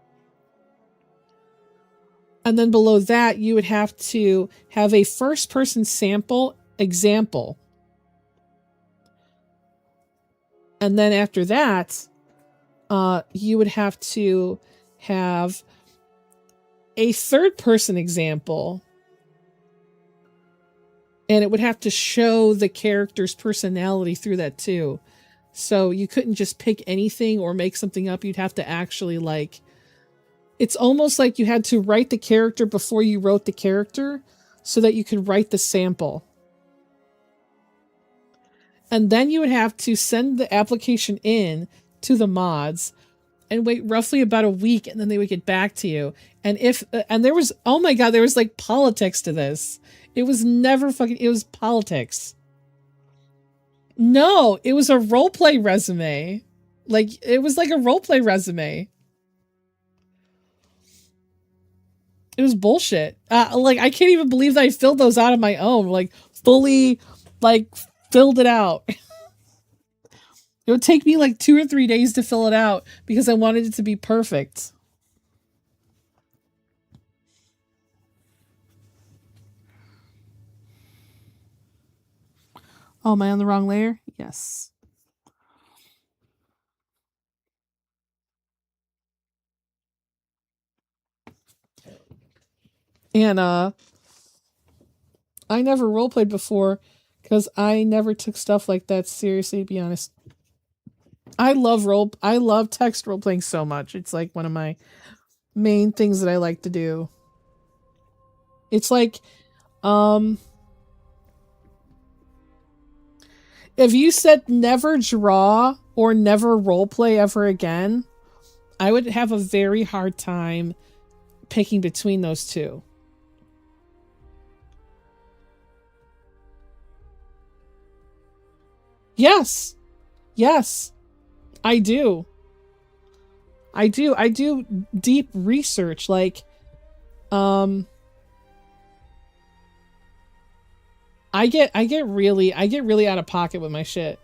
And then below that, you would have to have a first person sample example. And then after that, you would have to have a third person example, and it would have to show the character's personality through that too. So you couldn't just pick anything or make something up. You'd have to actually like, it's almost like you had to write the character before you wrote the character so that you could write the sample. And then you would have to send the application in to the mods and wait roughly about a week, and then they would get back to you. And if, and there was, oh my God, there was like politics to this. It was never fucking, it was politics. No, it was a roleplay resume. Like, it was like a roleplay resume. It was bullshit. Like, I can't even believe that I filled those out on my own. Like, fully, like, filled it out. It would take me like 2 or 3 days to fill it out because I wanted it to be perfect. Oh, am I on the wrong layer? Yes. And I never roleplayed before because I never took stuff like that seriously, to be honest. I love text role playing so much. It's like one of my main things that I like to do. It's like, um, if you said never draw or never role play ever again, I would have a very hard time picking between those two. Yes. Yes. I do. I do. I do deep research. Like, um, I get really out of pocket with my shit.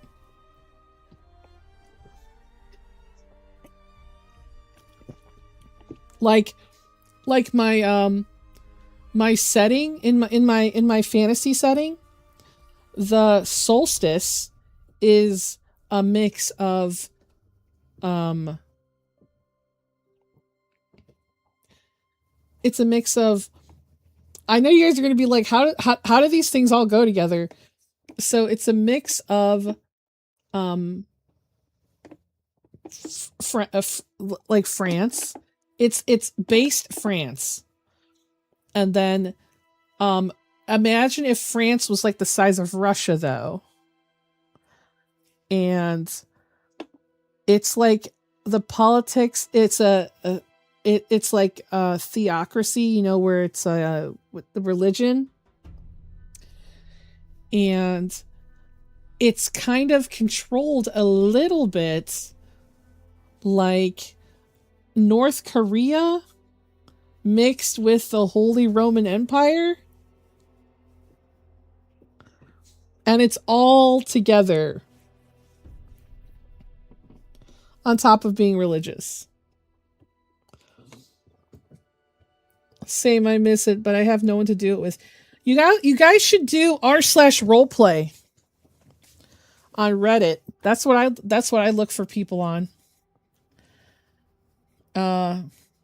Like like my setting in my fantasy setting, the solstice is a mix of um it's a mix of I know you guys are going to be like how do these things all go together? So it's a mix of um like France. It's based France. And then imagine if France was like the size of Russia though. And it's like the politics it's like a theocracy, you know, where it's with the religion, and it's kind of controlled a little bit like North Korea mixed with the Holy Roman Empire, and it's all together on top of being religious. Same, I miss it, but I have no one to do it with. You guys should do r/roleplay on Reddit. That's what I look for people on. Uh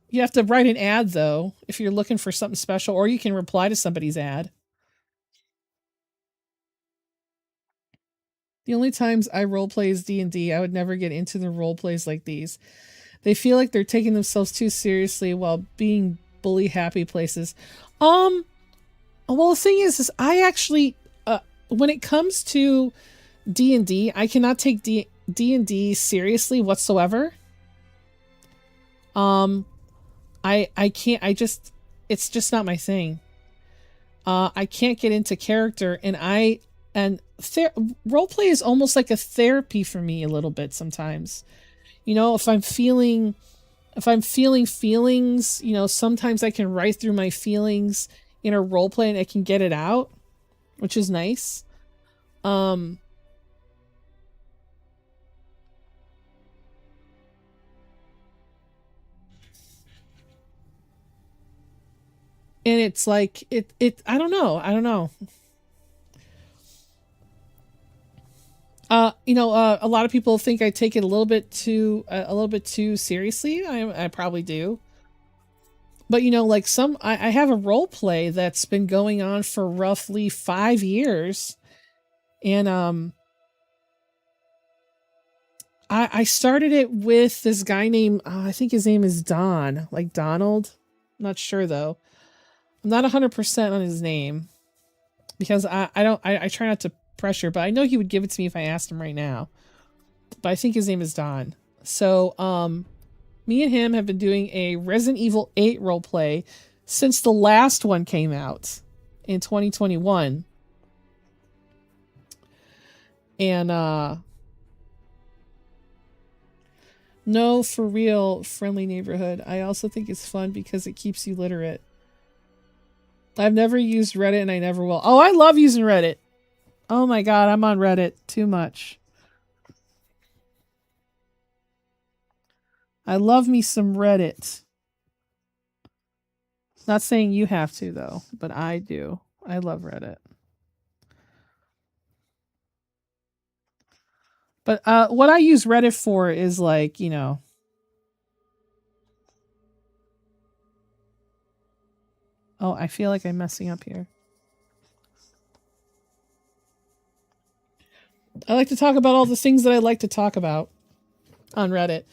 you have to write an ad though if you're looking for something special, or you can reply to somebody's ad. The only times I roleplay is D&D. I would never get into the role plays like these. They feel like they're taking themselves too seriously while being bully happy places. Um well, the thing is I actually when it comes to D&D, I cannot take D&D seriously whatsoever. Um I can't, I just it's just not my thing. I can't get into character, and roleplay is almost like a therapy for me a little bit sometimes. You know, if I'm feeling feelings, you know, sometimes I can write through my feelings in a roleplay and I can get it out, which is nice. Um and it's like it I don't know. I don't know. You know, a lot of people think I take it a little bit too seriously. I probably do. But you know, like I have a role play that's been going on for roughly 5 years, and I started it with this guy named I think his name is Don, like Donald. I'm not sure though. I'm not 100% on his name because I don't I try not to pressure, but I know he would give it to me if I asked him right now. But I think his name is Don. So me and him have been doing a Resident Evil 8 roleplay since the last one came out in 2021. And no, for real, friendly neighborhood. I also think it's fun because it keeps you literate. I've never used Reddit and I never will. Oh, I love using Reddit. Oh my god, I'm on Reddit too much. I love me some Reddit. Not saying you have to though, but I do. I love Reddit. But what I use Reddit for is like, you know, oh, I feel like I'm messing up here. I like to talk about all the things that I like to talk about. on Reddit.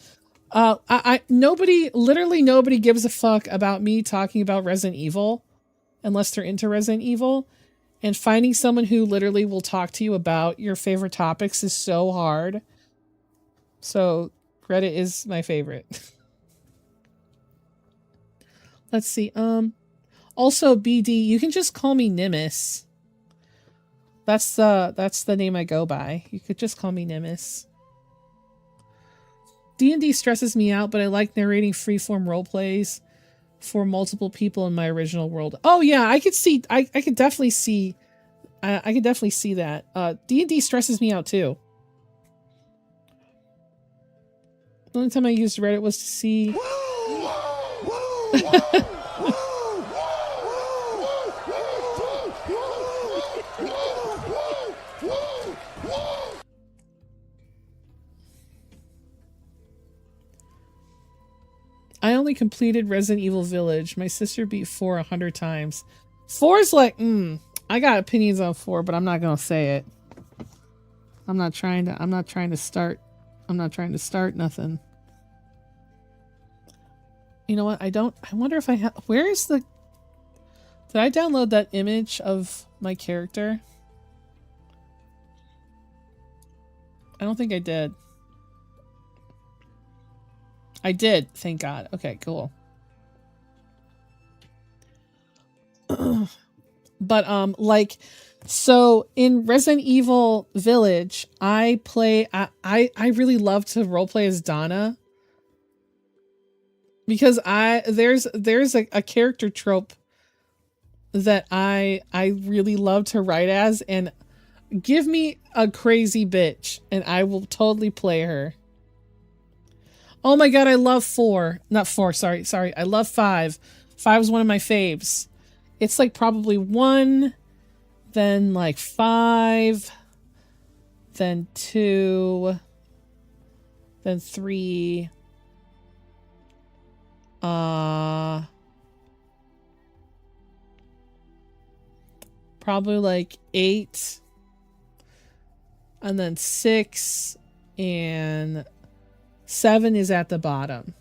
Literally nobody gives a fuck about me talking about Resident Evil unless they're into Resident Evil. And finding someone who literally will talk to you about your favorite topics is so hard. So Reddit is my favorite. Let's see. Also BD, you can just call me Nimbus. That's the name I go by. You could just call me Nimbus. D&D stresses me out, but I like narrating freeform role plays for multiple people in my original world. Oh yeah, I could see. I could definitely see. I could definitely see that. D&D stresses me out too. The only time I used Reddit was to see. I only completed Resident Evil Village. My sister beat 4 100 times. 4 is like, I got opinions on 4, but I'm not gonna say it. I'm not trying to start nothing. You know what? I wonder if I have, where is the, did I download that image of my character? I don't think I did. I did, thank God. Okay, cool. But like, so in Resident Evil Village, I really love to roleplay as Donna, because there's a character trope that I really love to write as, and give me a crazy bitch and I will totally play her. Oh my God, I love 4. Not 4, sorry. I love 5. 5 is one of my faves. It's like probably 1, then like 5, then 2, then 3. Probably like 8, and then 6, and 7 is at the bottom.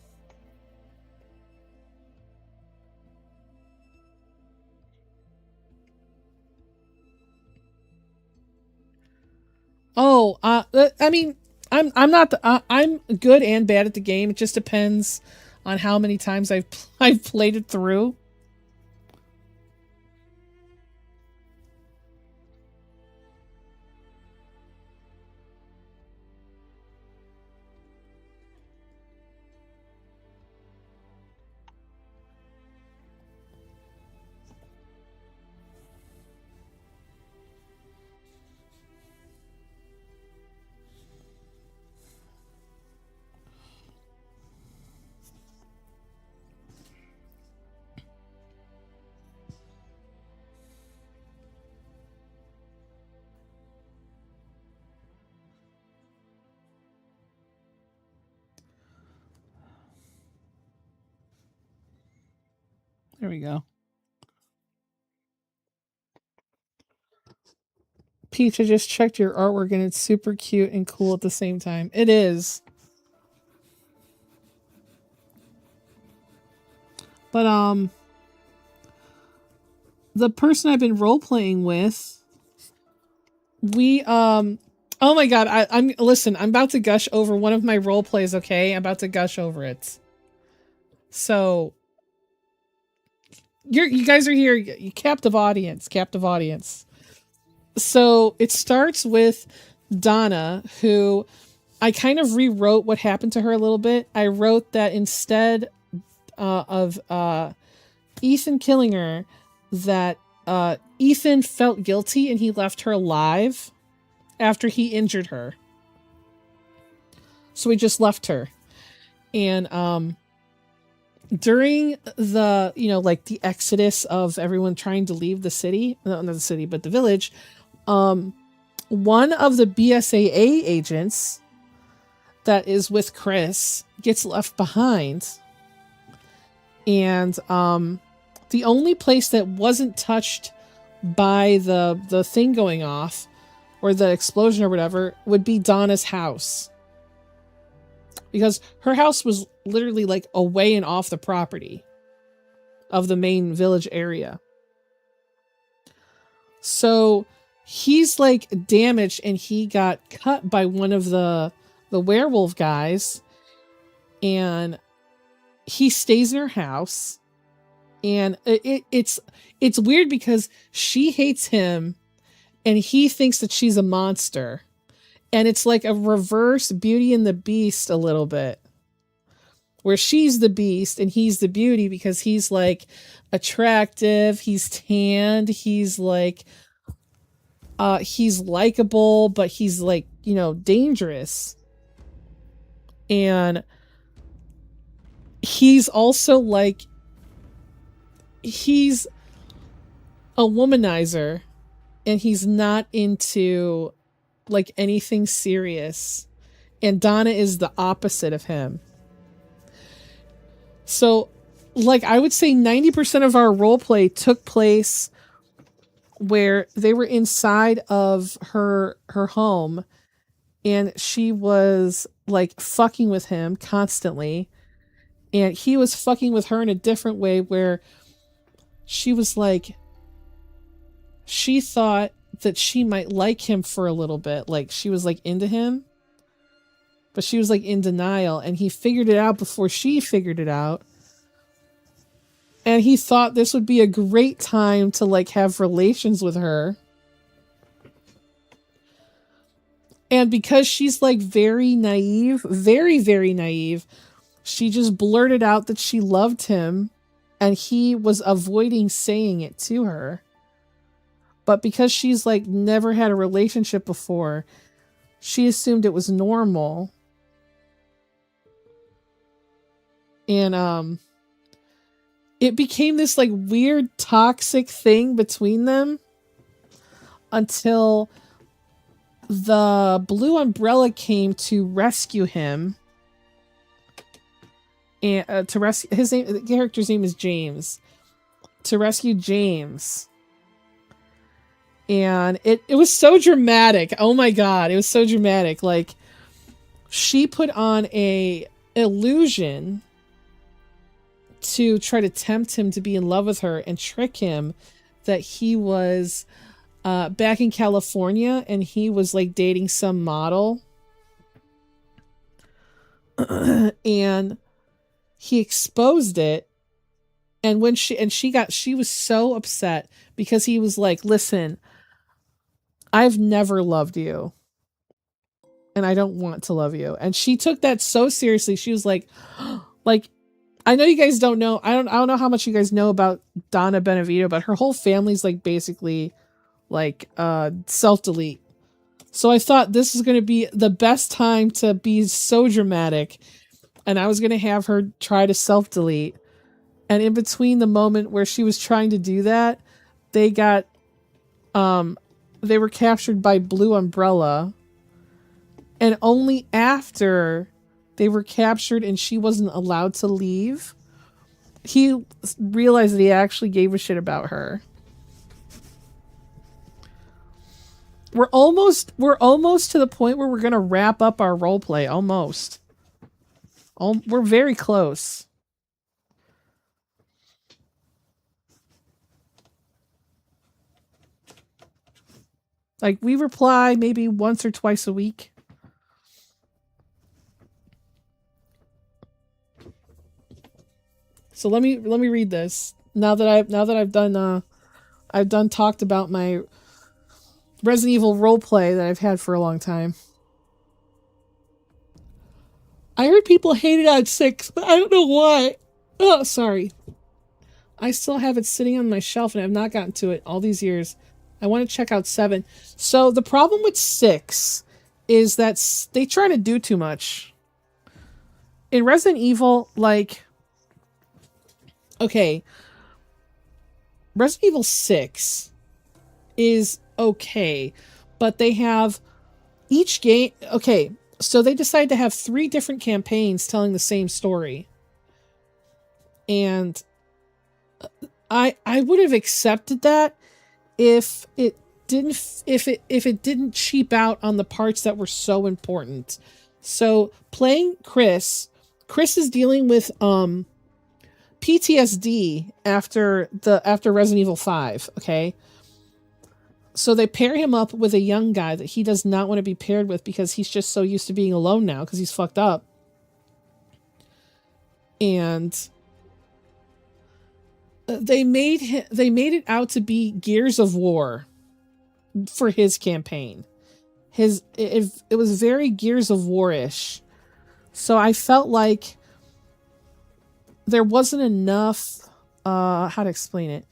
Oh, I mean, I'm not I'm good and bad at the game. It just depends on how many times I've played it through. There we go. Peach, I just checked your artwork and it's super cute and cool at the same time. It is. But the person I've been role playing with, we oh my God, I'm listen, I'm about to gush over one of my role plays, okay? I'm about to gush over it. So you guys are here, you captive audience. So it starts with Donna, who I kind of rewrote what happened to her a little bit. I wrote that instead of Ethan killing her, that Ethan felt guilty and he left her alive after he injured her. So he just left her. And during the, like the exodus of everyone trying to leave the city, not the city, but the village, one of the BSAA agents that is with Chris gets left behind. And the only place that wasn't touched by the thing going off, or the explosion or whatever, would be Donna's house. because her house was literally like away and off the property of the main village area. So he's like damaged, and he got cut by one of the werewolf guys, and he stays in her house. And it's weird because she hates him and he thinks that she's a monster. And it's like a reverse Beauty and the Beast a little bit, where she's the beast and he's the beauty, because he's like attractive, he's tanned, he's like he's likable, but he's like, you know, dangerous. And he's also like, he's a womanizer, and he's not into like anything serious. And Donna is the opposite of him. So like I would say 90% of our roleplay took place where they were inside of her home, and she was like fucking with him constantly, and he was fucking with her in a different way, where she was like, she thought that she might like him for a little bit, like she was like into him, but she was like in denial, and he figured it out before she figured it out. And he thought this would be a great time to like have relations with her. And because she's like very naive, very, very naive, she just blurted out that she loved him, and he was avoiding saying it to her. But because she's like never had a relationship before, she assumed it was normal. And it became this like weird toxic thing between them until the Blue Umbrella came to rescue him. And to rescue his name, the character's name is James. To rescue James. And it was so dramatic. Oh my god, it was so dramatic. Like, she put on a illusion to try to tempt him to be in love with her and trick him that he was back in California and he was like dating some model. And he exposed it. And when she was so upset because he was like, listen, I've never loved you, and I don't want to love you. And she took that so seriously. She was like, I know you guys don't know. I don't know how much you guys know about Donna Benevito, but her whole family's like basically like self-delete. So I thought this is going to be the best time to be so dramatic, and I was going to have her try to self-delete. And in between the moment where she was trying to do that, they got they were captured by Blue Umbrella. And only after they were captured and she wasn't allowed to leave, he realized that he actually gave a shit about her. We're almost to the point where we're going to wrap up our roleplay. Almost. We're very close. Like, we reply maybe once or twice a week. So let me read this. Now that I've done talked about my Resident Evil roleplay that I've had for a long time. I heard people hate it on 6, but I don't know why. Oh, sorry. I still have it sitting on my shelf and I've not gotten to it all these years. I want to check out 7. So the problem with 6 is that they try to do too much. In Resident Evil, like, okay, Resident Evil 6 is okay, but they have each game. Okay, so they decided to have 3 different campaigns telling the same story. And I would have accepted that if it didn't cheap out on the parts that were so important. So playing Chris is dealing with PTSD after Resident Evil 5, okay? So they pair him up with a young guy that he does not want to be paired with because he's just so used to being alone now because he's fucked up. And they made it out to be Gears of War for his campaign. It was very Gears of War-ish. So I felt like there wasn't enough how to explain it.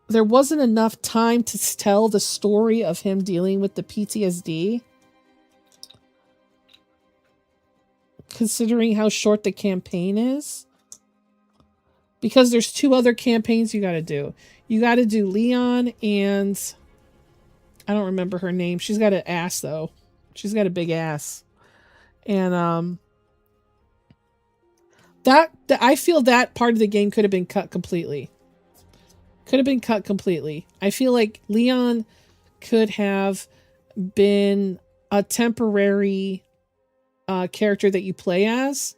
There wasn't enough time to tell the story of him dealing with the PTSD, considering how short the campaign is. Because there's 2 other campaigns you gotta do. You gotta do Leon and... I don't remember her name. She's got an ass, though. She's got a big ass. And, I feel that part of the game could have been cut completely. I feel like Leon could have been a temporary character that you play as,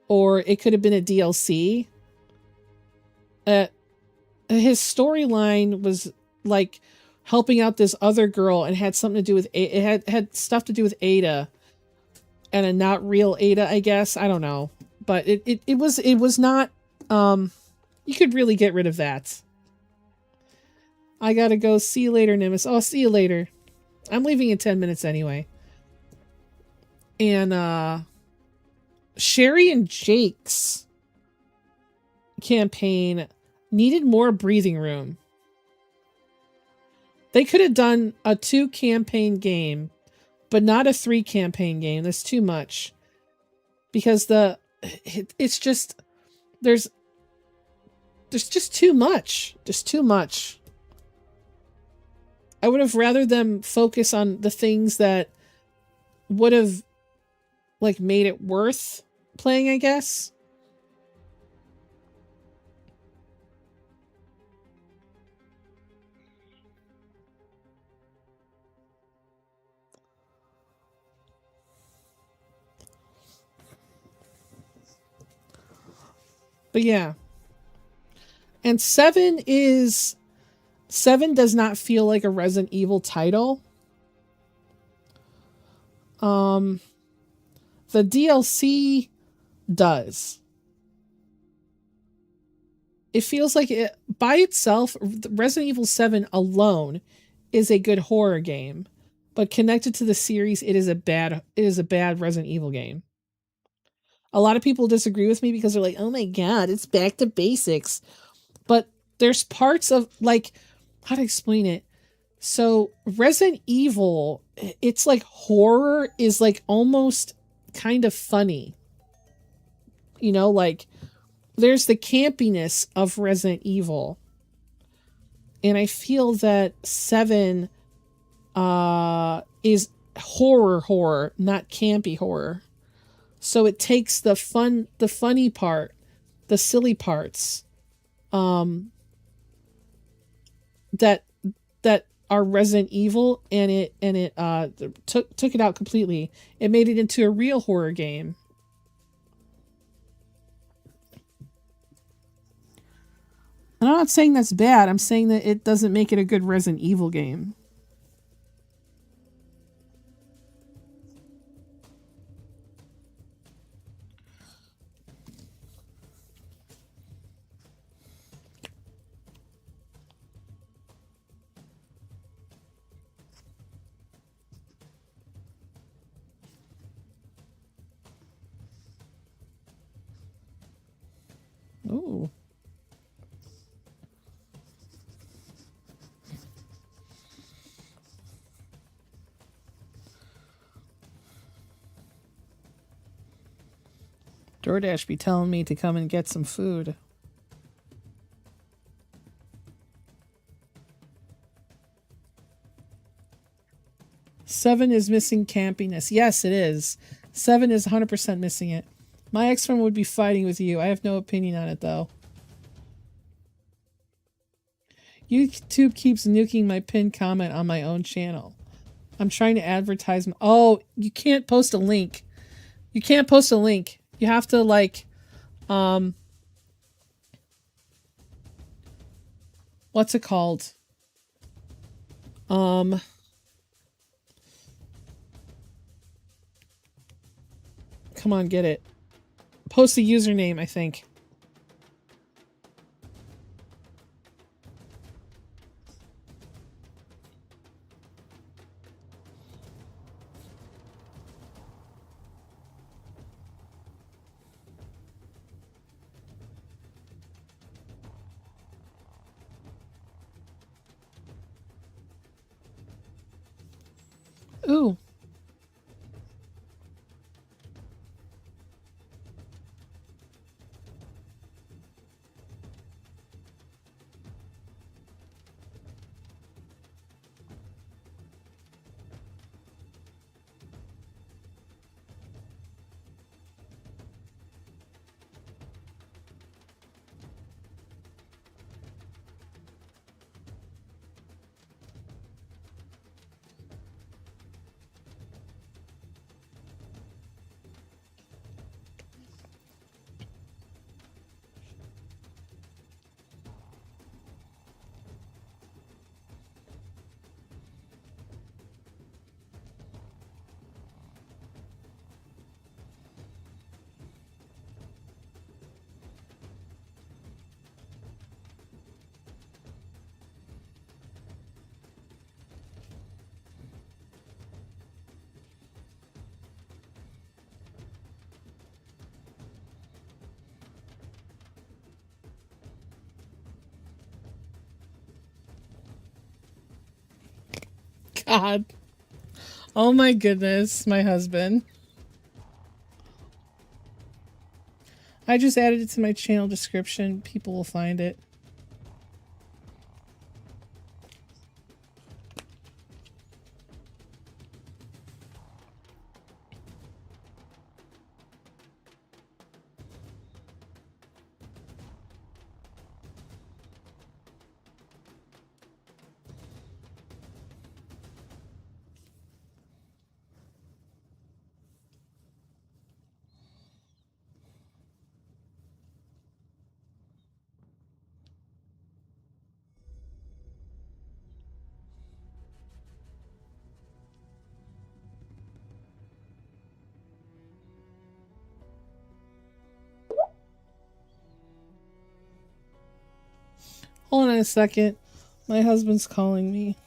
or it could have been a DLC. His storyline was like helping out this other girl and had something to do with it had stuff to do with Ada and a not real Ada, I guess. I don't know, but it was not. You could really get rid of that. I gotta go. See you later, Nimbus. Oh, see you later. I'm leaving in 10 minutes anyway. And Sherry and Jake's campaign needed more breathing room. They could have done a 2-campaign game, but not a 3-campaign game. That's too much. Because it's just there's just too much. Just too much. I would have rather them focus on the things that would have like made it worth playing, I guess. But yeah. And 7 does not feel like a Resident Evil title. The DLC does. It feels like it by itself, Resident Evil 7 alone is a good horror game, but connected to the series, it is a bad Resident Evil game. A lot of people disagree with me because they're like, "Oh my god, it's back to basics." But there's parts of like, how to explain it? So Resident Evil, it's like horror is like almost kind of funny. You know, like there's the campiness of Resident Evil. And I feel that 7 is horror, not campy horror. So it takes the funny part, the silly parts, that are Resident Evil, and it took it out completely. It made it into a real horror game. And I'm not saying that's bad. I'm saying that it doesn't make it a good Resident Evil game. Ooh. DoorDash be telling me to come and get some food. Seven is missing campiness. Yes, it is. 7 is 100% missing it. My ex-friend would be fighting with you. I have no opinion on it, though. YouTube keeps nuking my pinned comment on my own channel. I'm trying to advertise. Oh, you can't post a link. You can't post a link. You have to like, what's it called? Come on, get it. Post a username, I think. Ooh. God. Oh my goodness, my husband. I just added it to my channel description. People will find it. Hold on a second. My husband's calling me.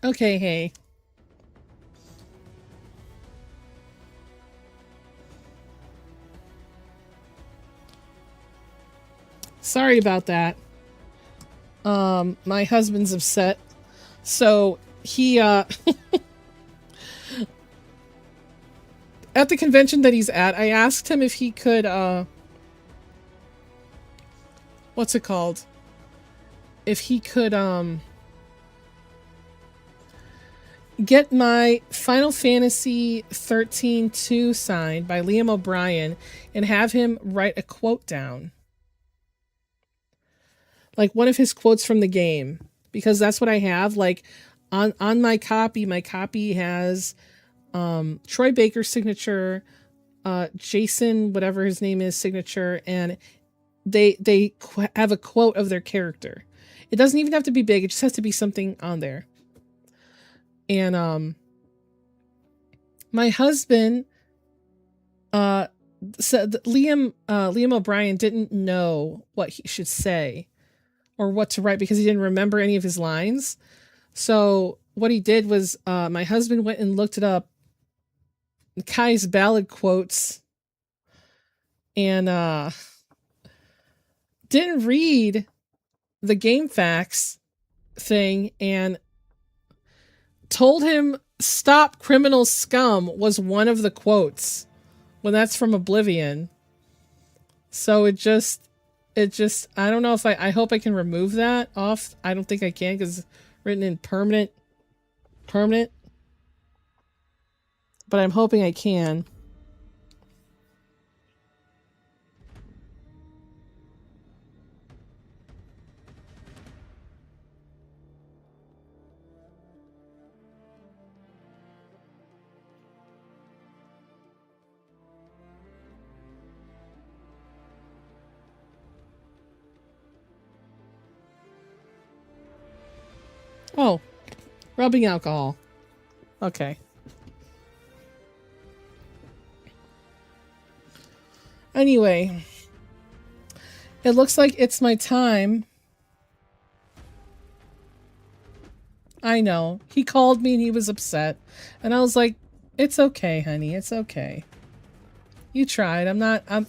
Okay, hey. Sorry about that. My husband's upset So he at the convention that he's at, I asked him if he could what's it called? If he could get my Final Fantasy 13-2 signed by Liam O'Brien and have him write a quote down. Like one of his quotes from the game. Because that's what I have. Like on my copy has Troy Baker's signature, Jason, whatever his name is, signature, and they have a quote of their character. It doesn't even have to be big, it just has to be something on there. And my husband said that Liam O'Brien didn't know what he should say or what to write because he didn't remember any of his lines. So what he did was my husband went and looked it up, Kai's ballad quotes, and didn't read the game facts thing and told him "stop criminal scum" was one of the quotes when that's from Oblivion. So it just I don't know if I hope I can remove that off. I don't think I can because it's written in permanent, but I'm hoping I can. Oh, rubbing alcohol. Okay. Anyway, it looks like it's my time. I know. He called me and he was upset. And I was like, it's okay, honey. It's okay. You tried.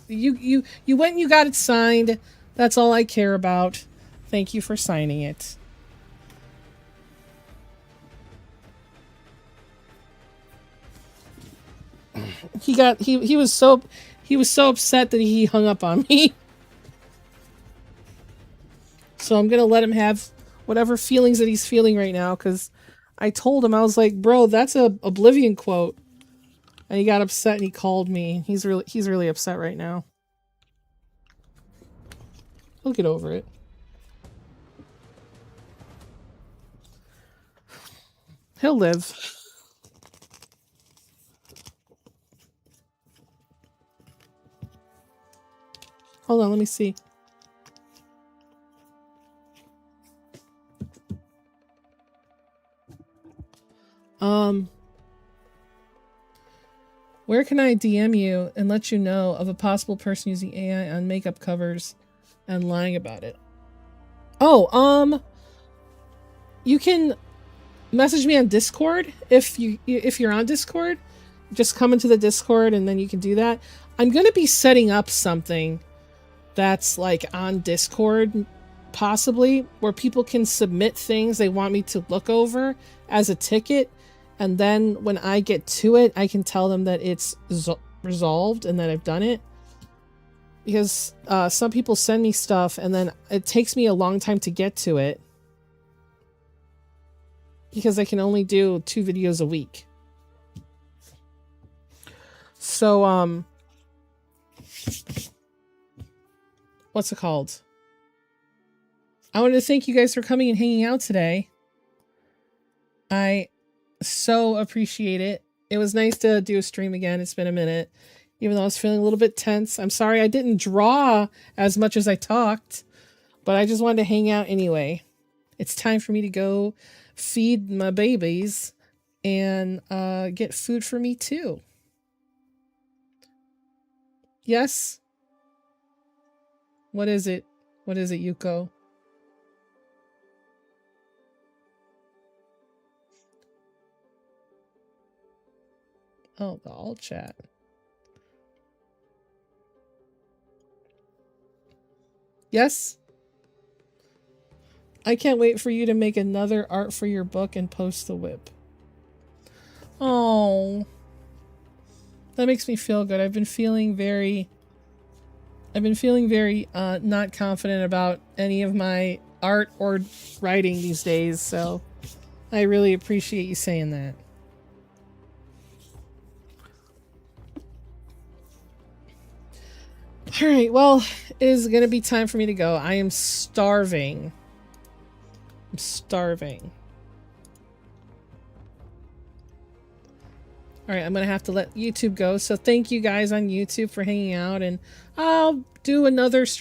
You went and you got it signed. That's all I care about. Thank you for signing it. He was so upset that he hung up on me. So I'm gonna let him have whatever feelings that he's feeling right now, because I told him, I was like, bro, that's a Oblivion quote. And he got upset and he called me. He's really upset right now. He'll get over it. He'll live. Hold on, let me see. Where can I DM you and let you know of a possible person using AI on makeup covers and lying about it? Oh, you can message me on Discord if you're on Discord. Just come into the Discord and then you can do that. I'm going to be setting up something that's like on Discord, possibly, where people can submit things they want me to look over as a ticket. And then when I get to it, I can tell them that it's resolved and that I've done it. Because some people send me stuff and then it takes me a long time to get to it. Because I can only do 2 videos a week. So, what's it called? I wanted to thank you guys for coming and hanging out today. I so appreciate it. It was nice to do a stream again. It's been a minute. Even though I was feeling a little bit tense. I'm sorry I didn't draw as much as I talked. But I just wanted to hang out anyway. It's time for me to go feed my babies and get food for me too. Yes? What is it? What is it, Yuko? Oh, the all chat. Yes? I can't wait for you to make another art for your book and post the whip. Oh, that makes me feel good. I've been feeling very not confident about any of my art or writing these days, so I really appreciate you saying that. Alright, well, it is going to be time for me to go. I am starving. I'm starving. Alright, I'm going to have to let YouTube go. So thank you guys on YouTube for hanging out, and I'll do another stream